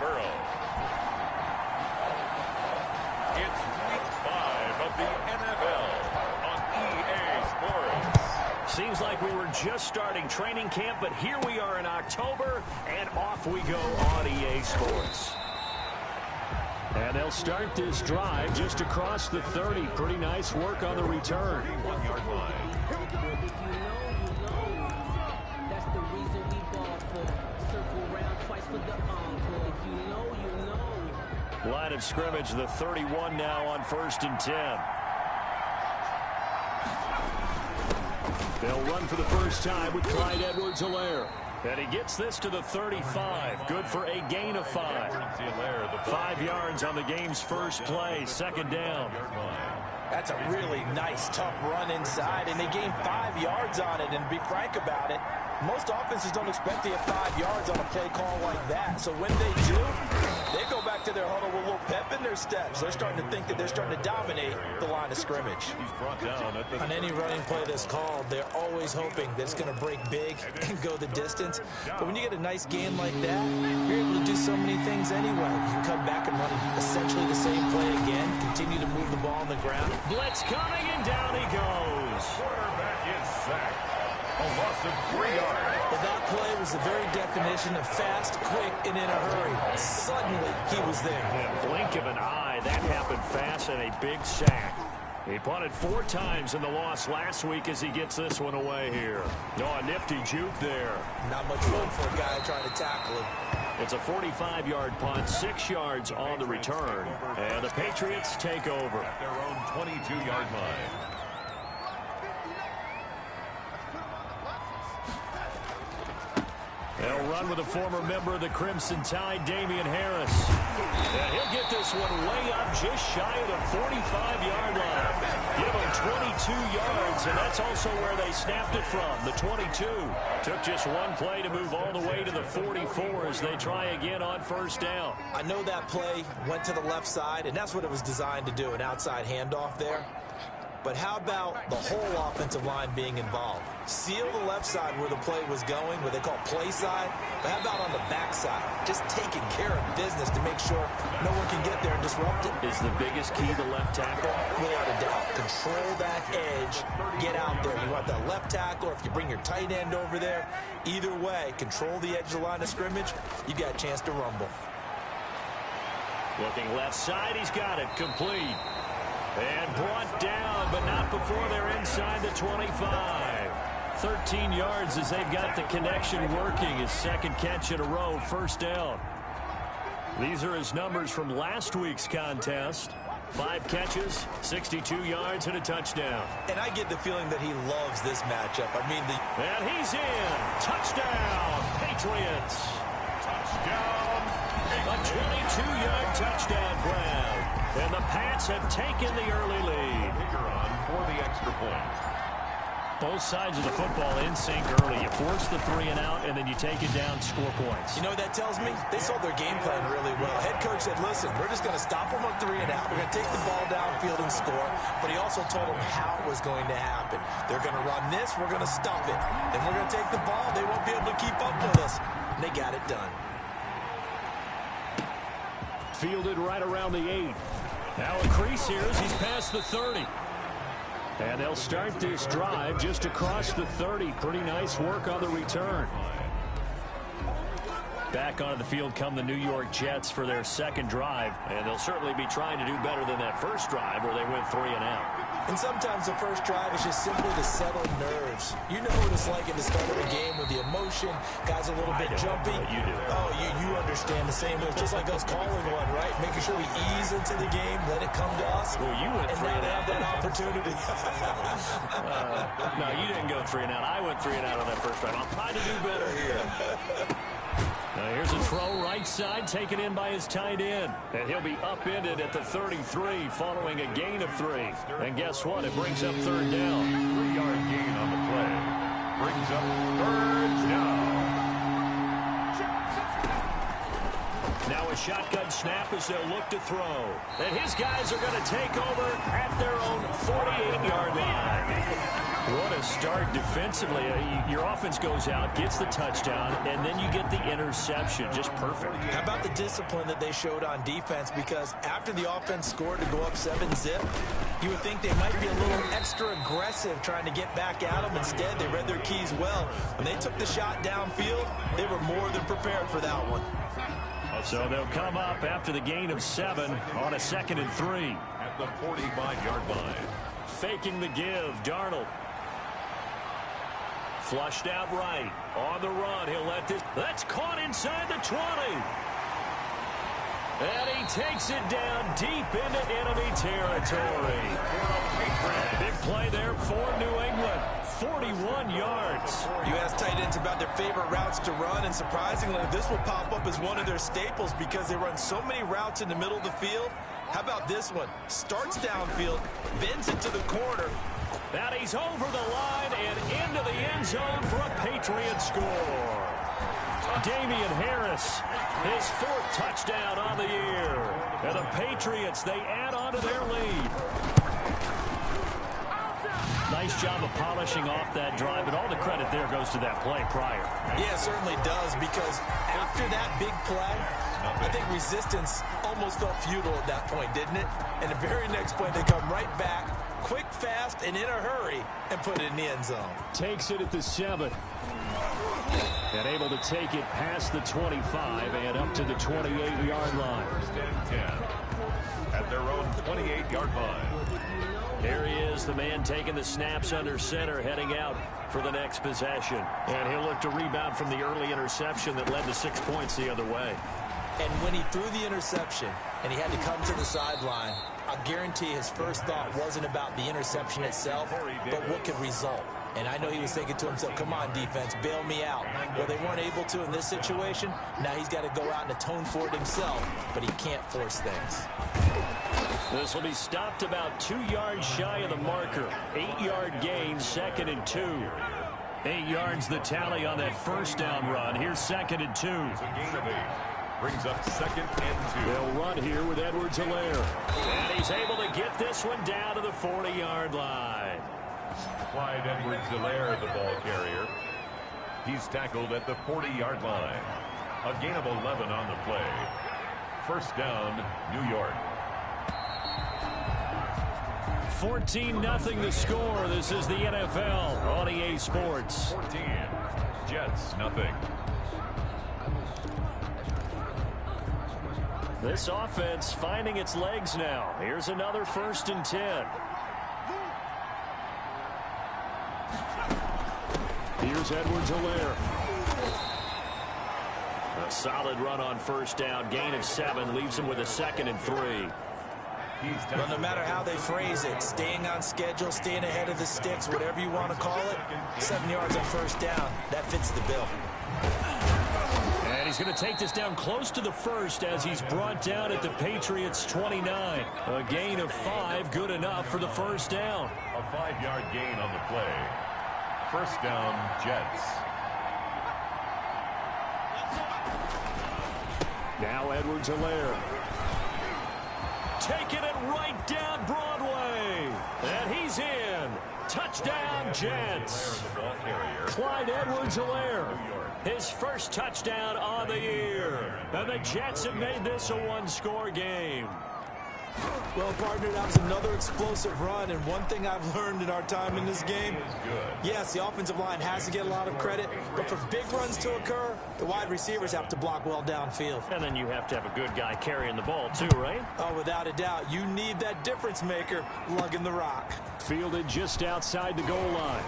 Burrow. It's week 5 of the NFL on EA Sports. Seems like we were just starting training camp, but here we are in October, and off we go on EA Sports. And they'll start this drive just across the 30. Pretty nice work on the return. 1-yard line. Line of scrimmage, the 31 now on 1st and 10. They'll run for the first time with Clyde Edwards-Helaire. And he gets this to the 35. Good for a gain of 5. 5 yards on the game's first play. 2nd down. That's a really nice, tough run inside, and they gained 5 yards on it. And to be frank about it, most offenses don't expect to get 5 yards on a play call like that. So when they do, they go back to their huddle with a little pep in their steps. They're starting to think that they're starting to dominate the line of scrimmage. He's brought down at the On any running play that's called, they're always hoping that it's going to break big and go the distance. But when you get a nice game like that, you're able to do so many things anyway. You can come back and run essentially the same play again, continue to move the ball on the ground. Blitz coming, and down he goes. quarterback is sacked. A loss of 3 yards. Well, that play was the very definition of fast, quick, and in a hurry. Suddenly, he was there. In a blink of an eye, that happened fast, and a big sack. He punted 4 times in the loss last week as he gets this one away here. Oh, a nifty juke there. Not much room for a guy trying to tackle him. It's a 45-yard punt, 6 yards on the return. And the Patriots take over. At their own 22-yard line. They'll run with a former member of the Crimson Tide, Damian Harris. And he'll get this one way up just shy of the 45-yard line. Give him 22 yards, and that's also where they snapped it from, the 22. Took just one play to move all the way to the 44 as they try again on 1st down. I know that play went to the left side, and that's what it was designed to do, an outside handoff there. But how about the whole offensive line being involved? Seal the left side where the play was going, what they call play side. But how about on the back side? Just taking care of business to make sure no one can get there and disrupt it. Is the biggest key the left tackle? Without a doubt. Control that edge. Get out there. You want that left tackle, or if you bring your tight end over there. Either way, control the edge of the line of scrimmage. You got a chance to rumble. Looking left side, he's got it. Complete. And brought down, but not before they're inside the 25. 13 yards as they've got the connection working. His 2nd catch in a row, 1st down. These are his numbers from last week's contest. 5 catches, 62 yards, and a touchdown. And I get the feeling that he loves this matchup. I mean, And he's in. Touchdown, Patriots. Touchdown. A 22-yard touchdown grab. And the Pats have taken the early lead. Bigger on for the extra point. Both sides of the football in sync early. You force the 3 and out, and then you take it down, score points. you know what that tells me? They saw their game plan really well. Head coach said, listen, we're just going to stop them on 3 and out. We're going to take the ball downfield and score. But he also told them how it was going to happen. They're going to run this. We're going to stop it. Then we're going to take the ball. They won't be able to keep up with us. And they got it done. Fielded right around the 8. Now a crease here as he's past the 30. And they'll start this drive just across the 30. Pretty nice work on the return. Back onto the field come the New York Jets for their 2nd drive. And they'll certainly be trying to do better than that first drive where they went 3 and out. And sometimes the first drive is just simply to settle nerves. You know what it's like at the start of a game with the emotion. Guys a little bit jumpy. You do. Oh, you understand the same way. It's just like us calling one, right? Making sure we ease into the game, let it come to us. Well, you went 3 and out. Have that opportunity. No, you didn't go 3 and out. I went 3 and out on that first drive. I'll try to do better here. Now here's a throw right side taken in by his tight end. And he'll be upended at the 33 following a gain of 3. And guess what? It brings up 3rd down. 3-yard gain on the play. Brings up 3rd down. Now a shotgun snap as they'll look to throw. And his guys are going to take over at their own 48-yard line. What a start defensively. Your offense goes out, gets the touchdown, and then you get the interception. Just perfect. How about the discipline that they showed on defense? Because after the offense scored to go up 7-zip, you would think they might be a little extra aggressive trying to get back at them. Instead, they read their keys well. When they took the shot downfield, they were more than prepared for that one. So they'll come up after the gain of 7 on a 2nd and 3. At the 45-yard line. Faking the give, Darnold. Flushed out right. On the run, he'll let this. That's caught inside the 20. And he takes it down deep into enemy territory. Big play there for New England. 41 yards. You ask tight ends about their favorite routes to run, and surprisingly, this will pop up as one of their staples because they run so many routes in the middle of the field. How about this one? Starts downfield, bends it to the corner. And he's over the line and into the end zone for a Patriot score. Damian Harris, his 4th touchdown on the year. And the Patriots, they add on to their lead. Nice job of polishing off that drive, and all the credit there goes to that play prior. Yeah, it certainly does, because after that big play, I think resistance almost felt futile at that point, didn't it? And the very next play, they come right back, quick, fast, and in a hurry, and put it in the end zone. Takes it at the 7. And able to take it past the 25 and up to the 28-yard line. 10 at their own 28-yard line. Here he is, the man taking the snaps under center, heading out for the next possession. And he'll look to rebound from the early interception that led to 6 points the other way. And when he threw the interception and he had to come to the sideline, I guarantee his first thought wasn't about the interception itself, but what could result. And I know he was thinking to himself, come on, defense, bail me out. Well, they weren't able to in this situation. Now he's got to go out and atone for it himself, but he can't force things. This will be stopped about 2 yards shy of the marker. 8-yard gain, 2nd and 2. 8 yards the tally on that first down run. Here's 2nd and 2. It's a gain of 8. Brings up 2nd and 2. They'll run here with Edwards-Helaire. And he's able to get this one down to the 40-yard line. Clyde Edwards-Helaire, the ball carrier. He's tackled at the 40-yard line. A gain of 11 on the play. First down, New York. 14-0 the score. This is the NFL on EA Sports. 14. Jets, nothing. This offense finding its legs now. Here's another 1st and 10. Here's Edwards-Helaire. A solid run on first down. Gain of 7 leaves him with a 2nd and 3. Well, no matter how they phrase it, staying on schedule, staying ahead of the sticks, whatever you want to call it, 7 yards on first down, that fits the bill. And he's going to take this down close to the 1st as he's brought down at the Patriots' 29. A gain of 5, good enough for the first down. A 5-yard gain on the play. First down, Jets. Now Edwards-Helaire. Taking it right down Broadway. And he's in. Touchdown, Jets. Clyde Edwards-Helaire. His first touchdown on the year. And the Jets have made this a 1-score game. Well, partner, that was another explosive run, and one thing I've learned in our time in this game, yes, the offensive line has to get a lot of credit, but for big runs to occur, the wide receivers have to block well downfield. And then you have to have a good guy carrying the ball too, right? Oh, without a doubt. You need that difference maker lugging the rock. Fielded just outside the goal line.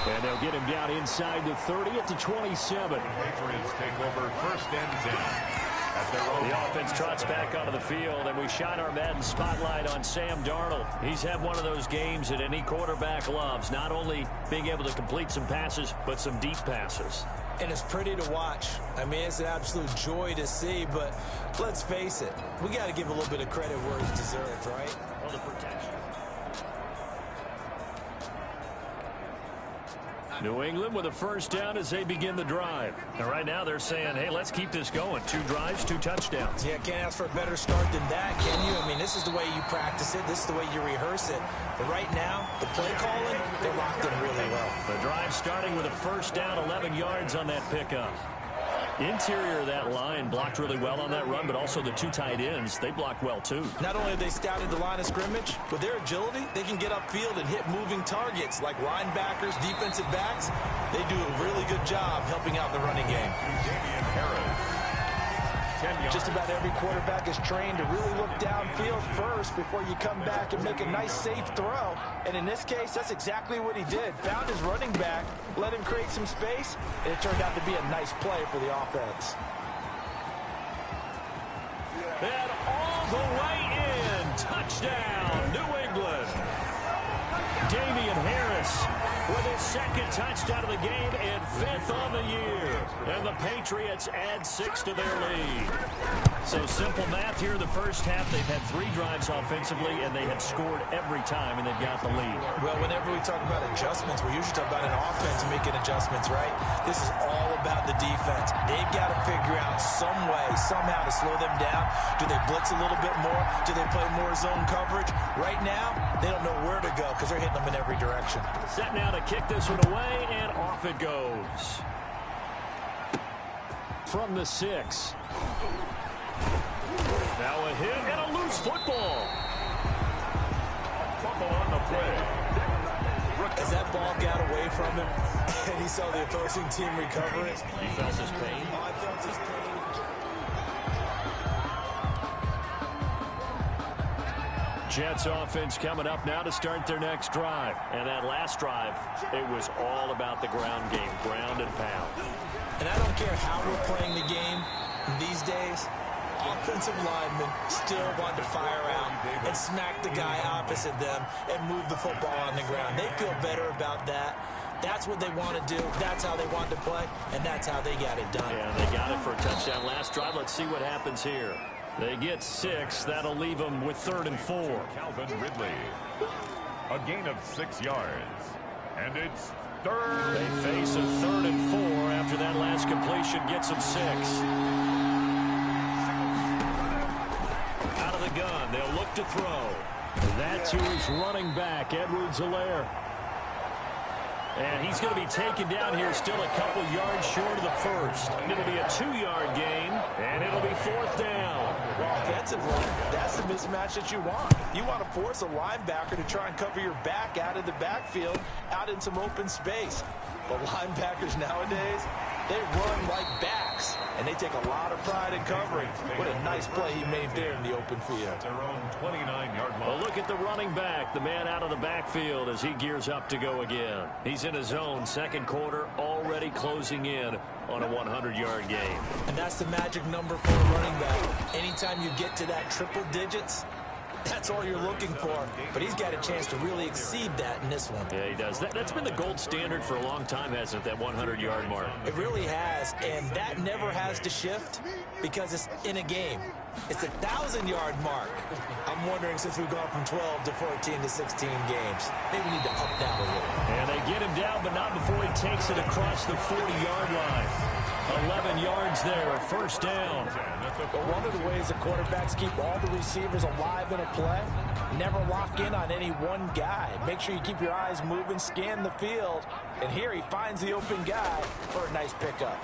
And they'll get him down inside the 30 at the 27. Patriots take over 1st and 10. The offense trots back onto the field, and we shine our Madden spotlight on Sam Darnold. He's had one of those games that any quarterback loves, not only being able to complete some passes, but some deep passes. And it's pretty to watch. I mean, it's an absolute joy to see, but let's face it, we got to give a little bit of credit where it's deserved, right? Well, the protection. New England with a first down as they begin the drive. And right now they're saying, hey, let's keep this going. 2 drives, 2 touchdowns. Yeah, can't ask for a better start than that, can you? I mean, this is the way you practice it. This is the way you rehearse it. But right now, the play calling, they're locked in really well. The drive starting with a first down, 11 yards on that pickup. Interior of that line blocked really well on that run, but also the 2 tight ends, they blocked well too. Not only have they scouted the line of scrimmage, with their agility, they can get upfield and hit moving targets like linebackers, defensive backs. They do a really good job helping out the running game. Just about every quarterback is trained to really look downfield first before you come back and make a nice, safe throw. And in this case, that's exactly what he did. Found his running back, let him create some space, and it turned out to be a nice play for the offense. And all the way in. Touchdown, New England. Damian Harris with his 2nd touchdown of the game and 5th on the year. And the Patriots add 6 to their lead. So simple math here in the first half. They've had 3 drives offensively, and they have scored every time, and they've got the lead. Well, whenever we talk about adjustments, we usually talk about an offense making adjustments, right? This is all about the defense. They've got to figure out some way, somehow to slow them down. Do they blitz a little bit more? Do they play more zone coverage? Right now, they don't know where to go because they're hitting them in every direction. Set now to kick this one away, and off it goes. From the 6. Now a hit and a loose football. Fumble on the play. As that ball got away from him, and he saw the opposing team recover it. He felt his pain. Oh, I felt his pain. Jets offense coming up now to start their next drive. And that last drive, it was all about the ground game, ground and pound. And I don't care how we're playing the game these days, offensive linemen still want to fire out and smack the guy opposite them and move the football on the ground. They feel better about that. That's what they want to do. That's how they want to play, and that's how they got it done. Yeah, they got it for a touchdown last drive. Let's see what happens here. They get 6. That'll leave them with 3rd and 4. Calvin Ridley. A gain of 6 yards. And it's 3rd. They face a 3rd and 4 after that last completion gets them 6. Out of the gun. They'll look to throw. That's who's running back, Edwards-Helaire. And he's going to be taken down here still a couple yards short of the first. It'll be a 2-yard gain, and it'll be 4th down. Well, offensively, that's the mismatch that you want. You want to force a linebacker to try and cover your back out of the backfield, out in some open space. But linebackers nowadays, they run like backs, and they take a lot of pride in covering. What a nice play he made there in the open field. Their own 29-yard line. Well, look at the running back, the man out of the backfield as he gears up to go again. He's in his own 2nd quarter, already closing in on a 100-yard game. And that's the magic number for a running back. Anytime you get to that triple digits, that's all you're looking for. But he's got a chance to really exceed that in this one. Yeah, he does. That's been the gold standard for a long time, hasn't it, that 100-yard mark? It really has, and that never has to shift because it's in a game. It's a 1,000-yard mark. I'm wondering, since we've gone from 12 to 14 to 16 games, maybe we need to up that a little. And they get him down, but not before he takes it across the 40-yard line. 11 yards there, 1st down. But one of the ways the quarterbacks keep all the receivers alive in a play, never lock in on any one guy. Make sure you keep your eyes moving, scan the field. And here he finds the open guy for a nice pickup.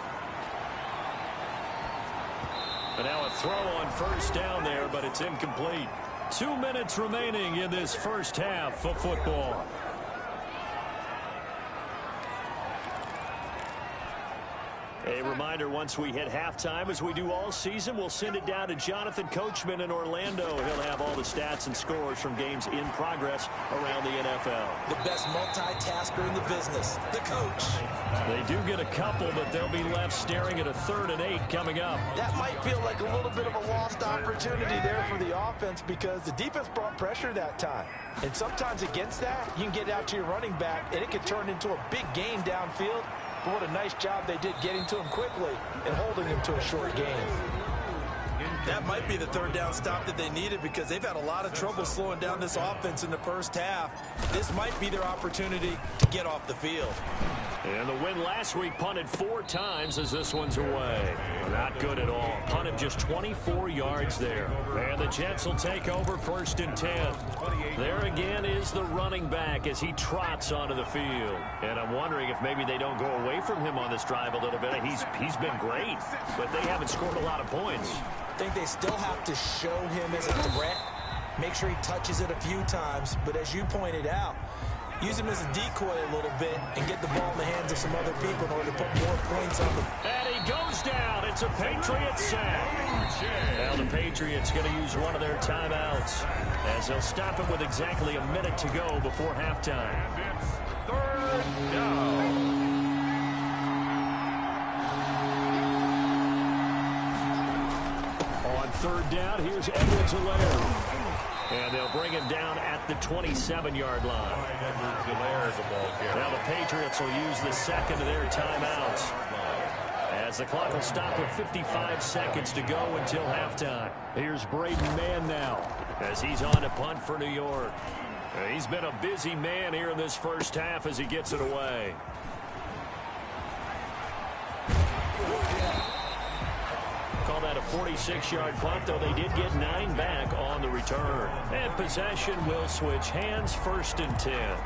And now a throw on 1st down there, but it's incomplete. 2 minutes remaining in this first half of football. A reminder, once we hit halftime, as we do all season, we'll send it down to Jonathan Coachman in Orlando. He'll have all the stats and scores from games in progress around the NFL. The best multitasker in the business, the coach. They do get a couple, but they'll be left staring at a 3rd and 8 coming up. That might feel like a little bit of a lost opportunity there for the offense because the defense brought pressure that time. And sometimes against that, you can get out to your running back, and it can turn into a big gain downfield. But what a nice job they did getting to him quickly and holding him to a short game. In That might be the third down stop that they needed because they've had a lot of trouble slowing down this offense in the first half. This might be their opportunity to get off the field. And the win last week punted 4 times as this one's away. Not good at all. Punted just 24 yards there. And the Jets will take over 1st and 10. There again is the running back as he trots onto the field. And I'm wondering if maybe they don't go away from him on this drive a little bit. He's been great, but they haven't scored a lot of points. I think they still have to show him as a threat. Make sure he touches it a few times. But as you pointed out, use him as a decoy a little bit and get the ball in the hands of some other people in order to put more points on them. And he goes down. It's a Patriot sack. Now the Patriots going to use one of their timeouts as they'll stop it with exactly a minute to go before halftime. And it's 3rd down. On 3rd down, here's Edwards-Helaire. And they'll bring him down at the 27-yard line. Now the Patriots will use the second of their timeouts as the clock will stop with 55 seconds to go until halftime. Here's Braden Mann now as he's on to punt for New York. He's been a busy man here in this first half as he gets it away. Call that a 46-yard punt, though they did get 9 back on the return. And possession will switch hands, 1st and 10.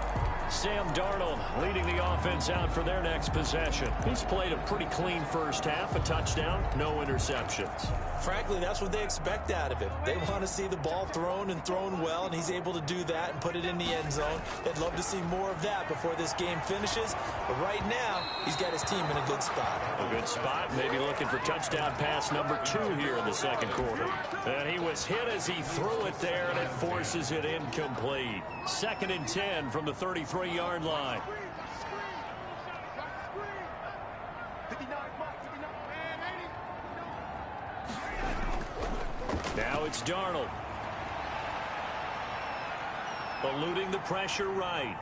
Sam Darnold leading the offense out for their next possession. He's played a pretty clean first half, a touchdown, no interceptions. Frankly, that's what they expect out of him. They want to see the ball thrown and thrown well, and he's able to do that and put it in the end zone. They'd love to see more of that before this game finishes. But right now, he's got his team in a good spot. A good spot, maybe looking for touchdown pass number 2 here in the second quarter. And he was hit as he threw it there, and it forces it incomplete. 2nd and 10 from the 33-yard line. Now it's Darnold. Eluding the pressure right.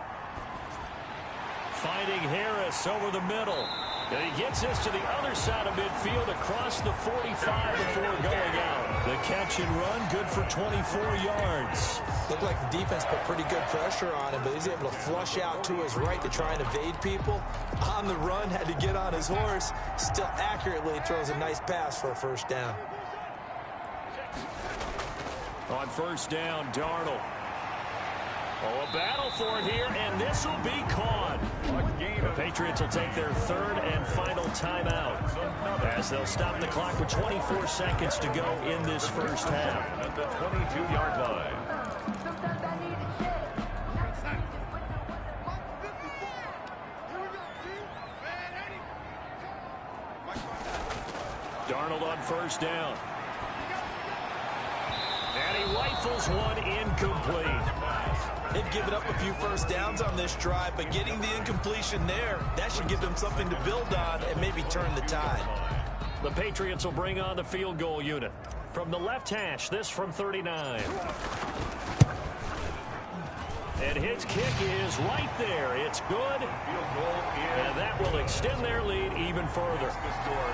Finding Harris over the middle. And he gets this to the other side of midfield across the 45 before going out. The catch and run good for 24 yards. Looked like the defense put pretty good pressure on him, but he's able to flush out to his right to try and evade people. On the run, had to get on his horse. Still accurately throws a nice pass for a 1st down. On 1st down, Darnold. Oh, a battle for it here, and this will be caught. The Patriots will take their 3rd and final timeout as they'll stop the clock with 24 seconds to go in this first half. At the 22-yard line. Darnold on 1st down. And he rifles one incomplete. They've given up a few 1st downs on this drive, but getting the incompletion there, that should give them something to build on and maybe turn the tide. The Patriots will bring on the field goal unit. From the left hash, this from 39. And his kick is right there. It's good. And that will extend their lead even further.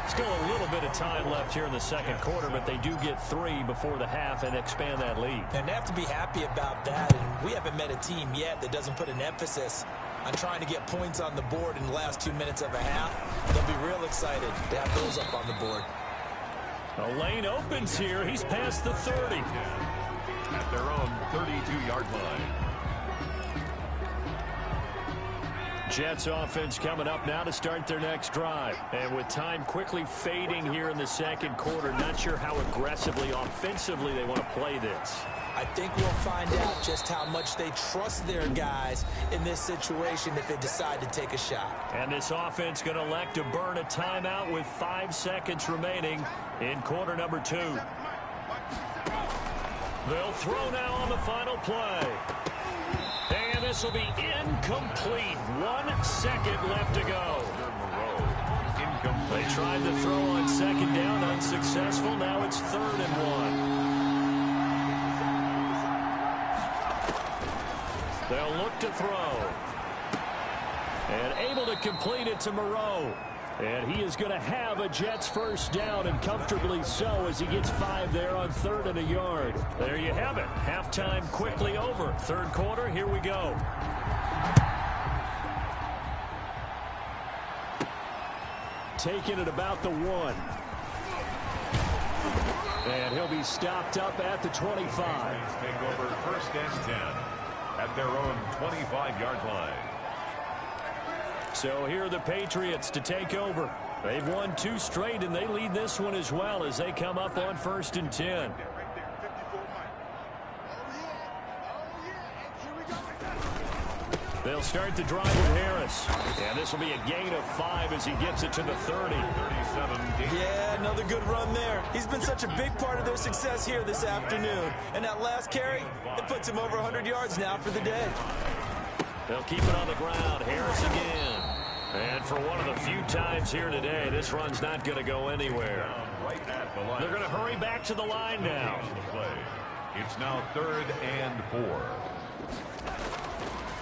Still a little bit of time left here in the second quarter, but they do get 3 before the half and expand that lead. And they have to be happy about that. And we haven't met a team yet that doesn't put an emphasis on trying to get points on the board in the last 2 minutes of a half. They'll be real excited to have those up on the board. A lane opens here. He's past the 30. At their own 32-yard line. Jets offense coming up now to start their next drive. And with time quickly fading here in the second quarter, not sure how aggressively, offensively they want to play this. I think we'll find out just how much they trust their guys in this situation if they decide to take a shot. And this offense going to elect to burn a timeout with 5 seconds remaining in quarter number 2. They'll throw now on the final play. And this will be incomplete. 1 second left to go. They tried to throw on 2nd down, unsuccessful. Now it's 3rd and 1. They'll look to throw. And able to complete it to Moreau. And he is going to have a Jets first down, and comfortably so, as he gets 5 there on 3rd and a yard. There you have it. Halftime quickly over. Third quarter, here we go. Taking it about the 1. And he'll be stopped up at the 25. Take over 1st and 10 at their own 25-yard line. So here are the Patriots to take over. They've won 2 straight, and they lead this one as well as they come up on 1st and 10. They'll start the drive with Harris. And this will be a gain of 5 as he gets it to the 30. 37. Yeah, another good run there. He's been such a big part of their success here this afternoon. And that last carry, it puts him over 100 yards now for the day. They'll keep it on the ground. Harris again. And for one of the few times here today, this run's not going to go anywhere. They're going to hurry back to the line now. It's now 3rd and 4.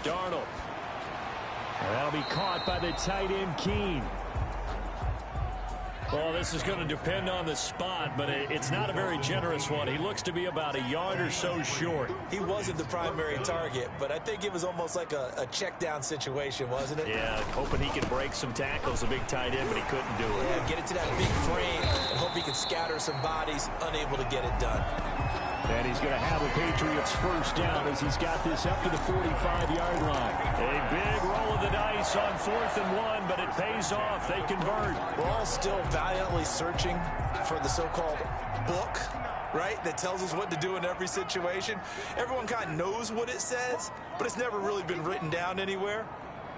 Darnold. That'll be caught by the tight end, Keene. Well, this is going to depend on the spot, but it's not a very generous one. He looks to be about a yard or so short. He wasn't the primary target, but I think it was almost like a check down situation, wasn't it? Yeah, hoping he can break some tackles, a big tight end, but he couldn't do it. Yeah, get it to that big frame and hope he can scatter some bodies, unable to get it done. And he's going to have a Patriots first down as he's got this up to the 45-yard line. A big roll of the dice on 4th and 1, but it pays off. They convert. We're all still valiantly searching for the so-called book, right, that tells us what to do in every situation. Everyone kind of knows what it says, but it's never really been written down anywhere.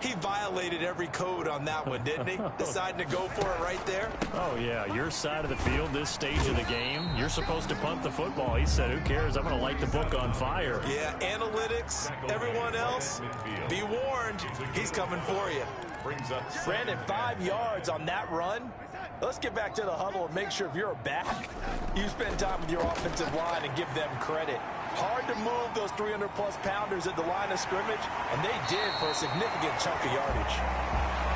He violated every code on that one, didn't he? Deciding to go for it right there. Oh, yeah, your side of the field, this stage of the game, you're supposed to punt the football. He said, who cares? I'm going to light the book on fire. Yeah, analytics, everyone else, be warned, he's coming for you. Brandon, 5 yards on that run. Let's get back to the huddle and make sure if you're a back, you spend time with your offensive line and give them credit. Hard to move those 300-plus pounders at the line of scrimmage, and they did for a significant chunk of yardage.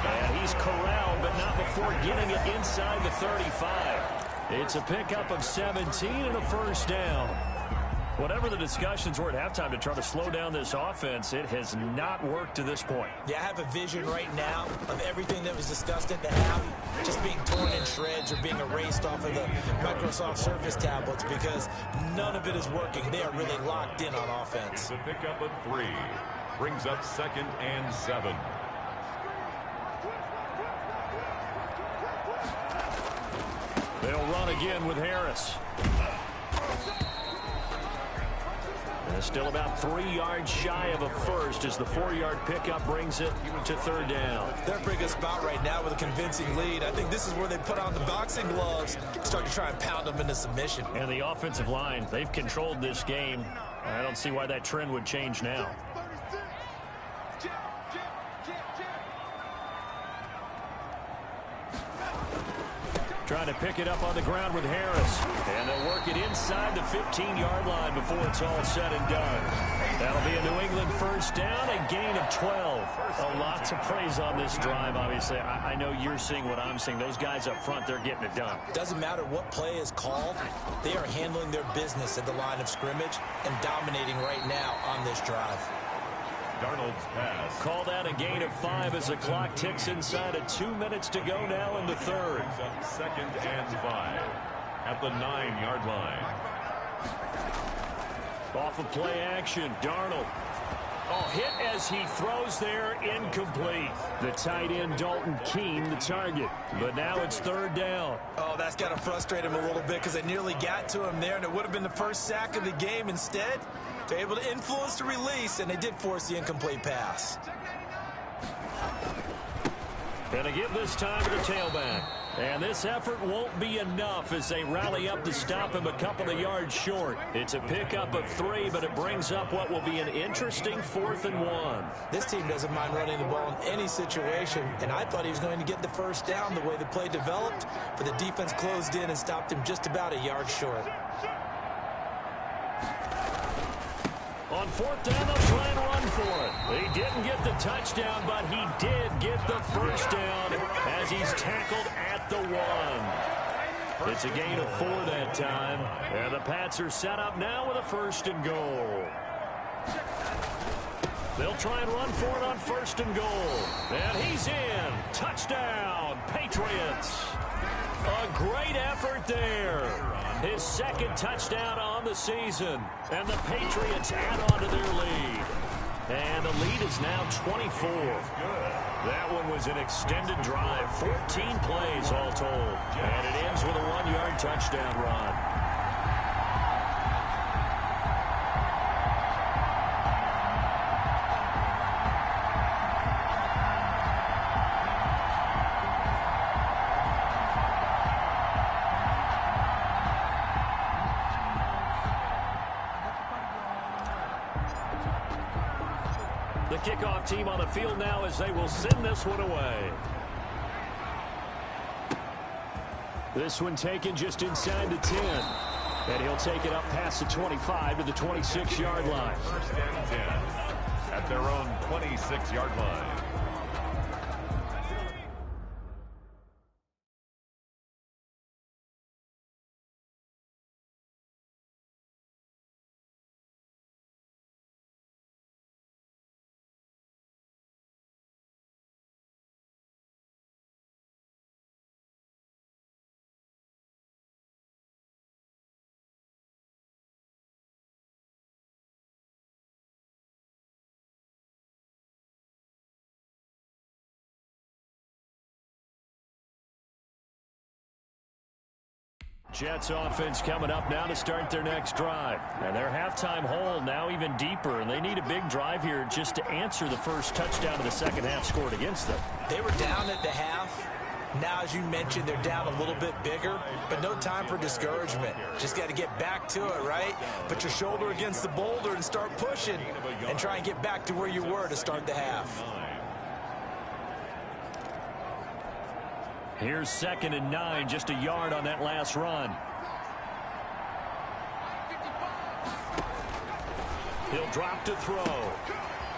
And he's corralled, but not before getting it inside the 35. It's a pickup of 17 and a first down. Whatever the discussions were at halftime to try to slow down this offense, it has not worked to this point. Yeah, I have a vision right now of everything that was discussed at the half just being torn in shreds or being erased off of the Microsoft Surface tablets because none of it is working. They are really locked in on offense. The pickup of 3 brings up 2nd and 7. They'll run again with Harris. And still about 3 yards shy of a first as the 4-yard pickup brings it to 3rd down. They're in a pretty good spot right now with a convincing lead. I think this is where they put on the boxing gloves, start to try and pound them into submission. And the offensive line, they've controlled this game. I don't see why that trend would change now. Trying to pick it up on the ground with Harris. And they'll work it inside the 15-yard line before it's all said and done. That'll be a New England first down, a gain of 12. A lot to praise on this drive, obviously. I know you're seeing what I'm seeing. Those guys up front, they're getting it done. Doesn't matter what play is called. They are handling their business at the line of scrimmage and dominating right now on this drive. Darnold's pass. Call that a gain of 5 as the clock ticks inside of 2 minutes to go now in the 3rd. 2nd and 5 at the 9-yard line. Off of play action, Darnold. Oh, hit as he throws there, incomplete. The tight end, Dalton Keene, the target. But now it's 3rd down. Oh, that's got to frustrate him a little bit because they nearly got to him there, and it would have been the first sack of the game. Instead, they're able to influence the release, and they did force the incomplete pass. Gonna give this time to the tailback. And this effort won't be enough as they rally up to stop him a couple of yards short. It's a pickup of 3, but it brings up what will be an interesting 4th and 1. This team doesn't mind running the ball in any situation, and I thought he was going to get the first down the way the play developed, but the defense closed in and stopped him just about a yard short. On fourth down, they'll try and run for it. He didn't get the touchdown, but he did get the first down as he's tackled at the 1. It's a gain of 4 that time. And the Pats are set up now with a first and goal. They'll try and run for it on first and goal. And he's in. Touchdown, Patriots. A great effort there. His second touchdown on the season. And the Patriots add on to their lead. And the lead is now 24. That one was an extended drive. 14 plays all told. And it ends with a 1-yard touchdown run. The kickoff team on the field now as they will send this one away. This one taken just inside the 10. And he'll take it up past the 25 to the 26-yard line. First and 10 at their own 26-yard line. Jets offense coming up now to start their next drive. And their halftime hole now even deeper, and they need a big drive here just to answer the first touchdown of the second half scored against them. They were down at the half. Now, as you mentioned, they're down a little bit bigger, but no time for discouragement. Just got to get back to it, right? Put your shoulder against the boulder and start pushing and try and get back to where you were to start the half. Here's 2nd and 9, just a yard on that last run. He'll drop to throw.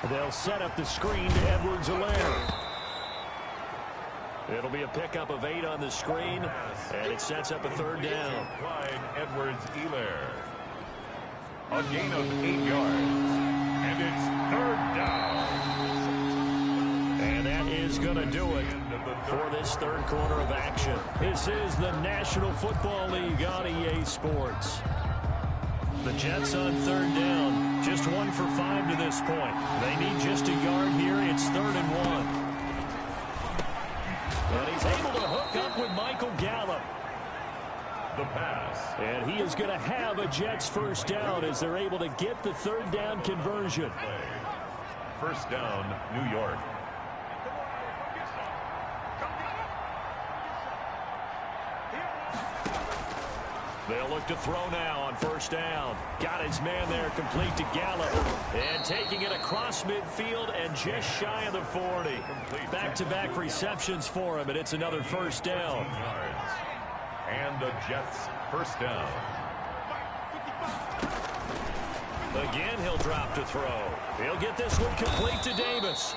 They'll set up the screen to Edwards-Helaire. It'll be a pickup of 8 on the screen, and it sets up a third down. Clyde Edwards-Helaire. A gain of 8 yards. And it's third down. And that is going to do it for this third quarter of action. This is the National Football League on EA Sports. The Jets on third down. Just 1 for 5 to this point. They need just a yard here. It's 3rd and 1. And he's able to hook up with Michael Gallup. The pass. And he is going to have a Jets first down as they're able to get the third down conversion. First down, New York. They'll look to throw now on first down. Got his man there complete to Gallup. And taking it across midfield and just shy of the 40. Back-to-back receptions for him, and it's another first down. And the Jets first down. Again, he'll drop to throw. He'll get this one complete to Davis.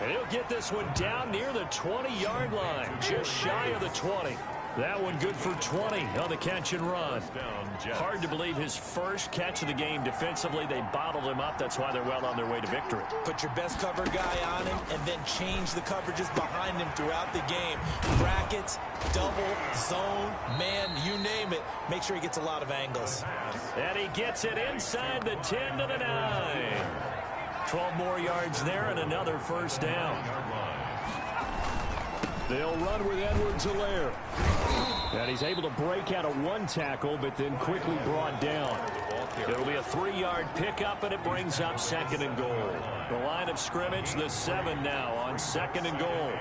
And he'll get this one down near the 20-yard line, just shy of the 20. That one good for 20 on the catch and run. Hard to believe his first catch of the game defensively. They bottled him up. That's why they're well on their way to victory. Put your best cover guy on him and then change the coverages behind him throughout the game. Brackets, double, zone, man, you name it. Make sure he gets a lot of angles. And he gets it inside the 10 to the 9. 12 more yards there and another first down. They'll run with Edwards-Helaire. And he's able to break out of one tackle, but then quickly brought down. It'll be a 3-yard pickup, and it brings up 2nd and goal. The line of scrimmage, the 7 now on 2nd and goal.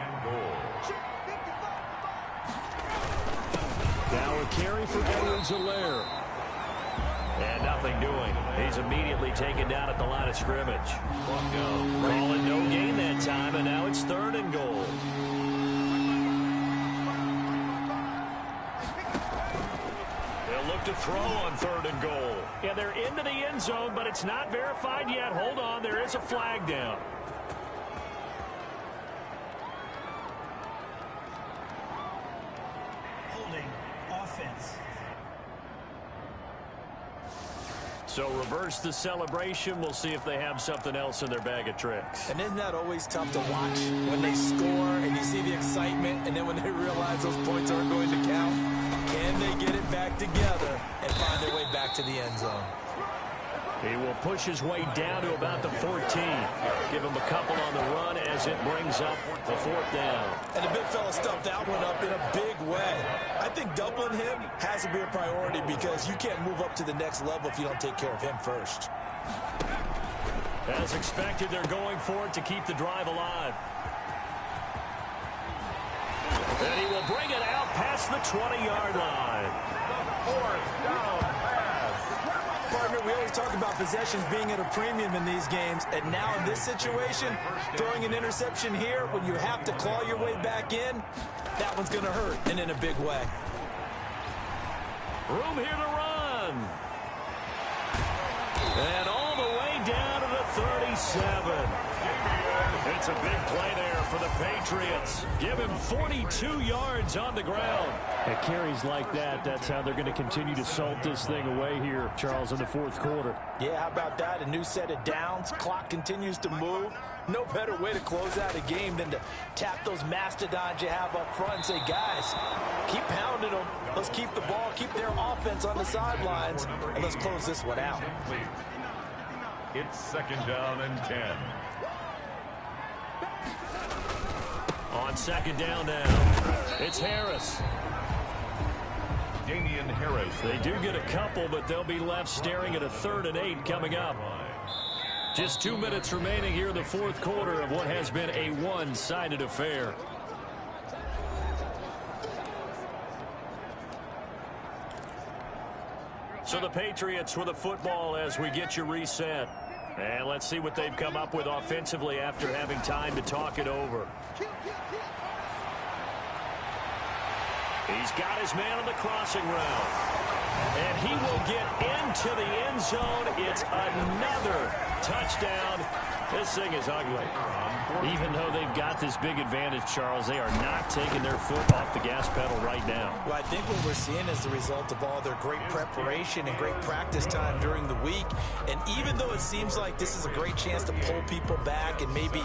Now a carry for Edwards-Helaire. And nothing doing. He's immediately taken down at the line of scrimmage. Calling no gain that time, and now it's 3rd and goal. They'll look to throw on 3rd and goal. Yeah, they're into the end zone, but it's not verified yet. Hold on, there is a flag down. Holding offense. So reverse the celebration. We'll see if they have something else in their bag of tricks. And isn't that always tough to watch when they score and you see the excitement, and then when they realize those points aren't going to count? Can they get it back together and find their way back to the end zone? He will push his way down to about the 14. Give him a couple on the run as it brings up the 4th down. And the big fella stuffed that one up in a big way. I think doubling him has to be a priority because you can't move up to the next level if you don't take care of him first. As expected, they're going for it to keep the drive alive. And he will bring it out past the 20-yard line. 4th down pass. Partner, we always talk about possessions being at a premium in these games, and now in this situation, throwing an interception here when you have to claw your way back in, that one's going to hurt, and in a big way. Room here to run. And all the way down to the 37. It's a big play there for the Patriots. Give him 42 yards on the ground. At carries like that, that's how they're going to continue to salt this thing away here, Charles, in the 4th quarter. Yeah, how about that? A new set of downs. Clock continues to move. No better way to close out a game than to tap those mastodons you have up front and say, guys, keep pounding them. Let's keep the ball, keep their offense on the sidelines, and let's close this one out. It's 2nd down and 10. On 2nd down now, it's Harris. Damian Harris. They do get a couple, but they'll be left staring at a 3rd and 8 coming up. Just 2 minutes remaining here in the 4th quarter of what has been a one-sided affair. So the Patriots with the football as we get you reset. And let's see what they've come up with offensively after having time to talk it over. He's got his man on the crossing route. And he will get into the end zone. It's another touchdown. This thing is ugly. Even though they've got this big advantage, Charles, they are not taking their foot off the gas pedal right now. Well, I think what we're seeing is the result of all their great preparation and great practice time during the week. And even though it seems like this is a great chance to pull people back and maybe,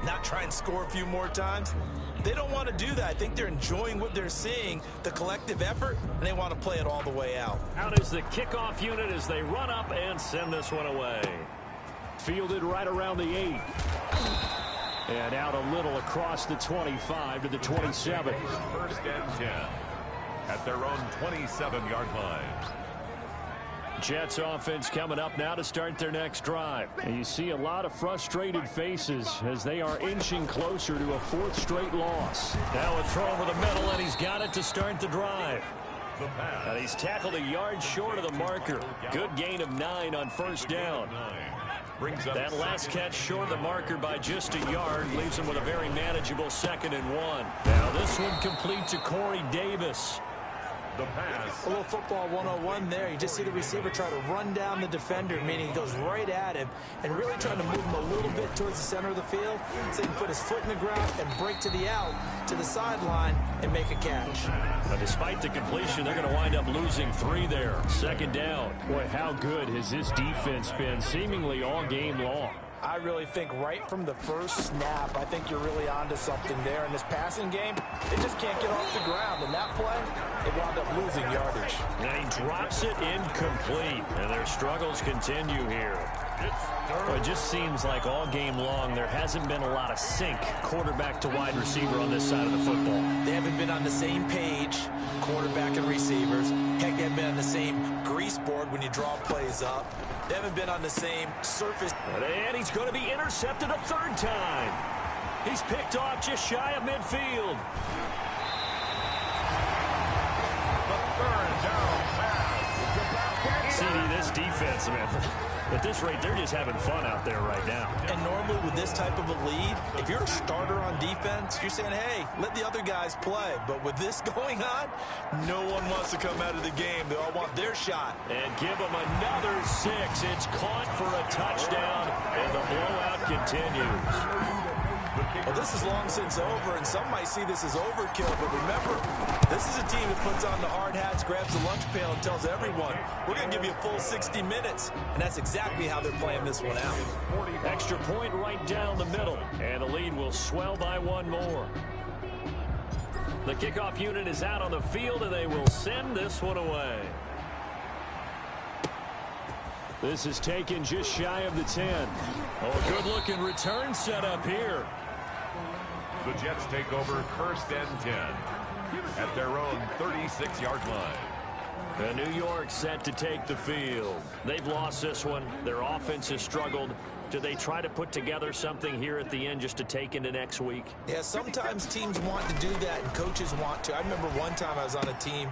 not try and score a few more times, they don't want to do that. I think they're enjoying what they're seeing, the collective effort, and they want to play it all the way out. Out is the kickoff unit as they run up and send this one away. Fielded right around the 8. And out a little across the 25 to the 27. 1st and 10 at their own 27-yard line. Jets offense coming up now to start their next drive. And you see a lot of frustrated faces as they are inching closer to a 4th straight loss. Now a throw over the middle, and he's got it to start the drive. And he's tackled a yard short of the marker. Good gain of 9 on 1st down. That last catch short of the marker by just a yard leaves him with a very manageable 2nd and 1. Now this one complete to Corey Davis. The pass. A little football 101 there. You just see the receiver try to run down the defender, meaning he goes right at him and really trying to move him a little bit towards the center of the field so he can put his foot in the ground and break to the out, to the sideline, and make a catch. Now, despite the completion, they're going to wind up losing 3 there. 2nd down. Boy, how good has this defense been seemingly all game long? I really think right from the first snap, I think you're really onto something there. In this passing game, they just can't get off the ground. In that play, they wound up losing yardage. And he drops it incomplete. And their struggles continue here. Well, it just seems like all game long there hasn't been a lot of sync quarterback to wide receiver on this side of the football. They haven't been on the same page, quarterback and receivers. Heck, they haven't been on the same grease board when you draw plays up. They haven't been on the same surface. And he's going to be intercepted a 3rd time. He's picked off just shy of midfield. The 3rd down pass. CD, this defense, man, at this rate, they're just having fun out there right now. And normally with this type of a lead, if you're a starter on defense, you're saying, hey, let the other guys play. But with this going on, no one wants to come out of the game. They all want their shot. And give them another 6. It's caught for a touchdown, and the blowout continues. Well, this is long since over, and some might see this as overkill, but remember, this is a team that puts on the hard hats, grabs the lunch pail, and tells everyone, we're going to give you a full 60 minutes, and that's exactly how they're playing this one out. Extra point right down the middle, and the lead will swell by 1 more. The kickoff unit is out on the field, and they will send this one away. This is taken just shy of the 10. Oh, good-looking return set up here. The Jets take over first and 10 at their own 36-yard line. And New York set to take the field. They've lost this one. Their offense has struggled. Do they try to put together something here at the end just to take into next week? Yeah, sometimes teams want to do that and coaches want to. I remember one time I was on a team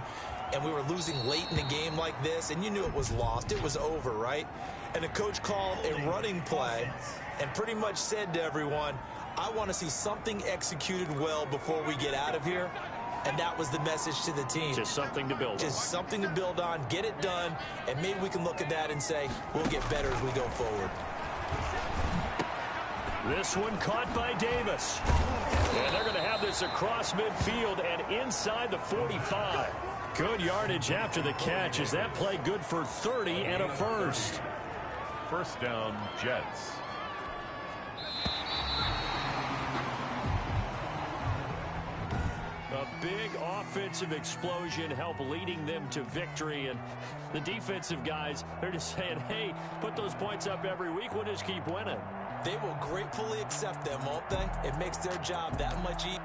and we were losing late in the game like this, and you knew it was lost. It was over, right? And the coach called a running play and pretty much said to everyone, I want to see something executed well before we get out of here. And that was the message to the team. Just something to build on. Just something to build on, get it done, and maybe we can look at that and say, we'll get better as we go forward. This one caught by Davis. And they're going to have this across midfield and inside the 45. Good yardage after the catch. Is that play good for 30 and a first? First down, Jets. A big offensive explosion helped leading them to victory, and the defensive guys, they're just saying, hey, put those points up every week, we'll just keep winning. They will gratefully accept them, won't they? It makes their job that much easier.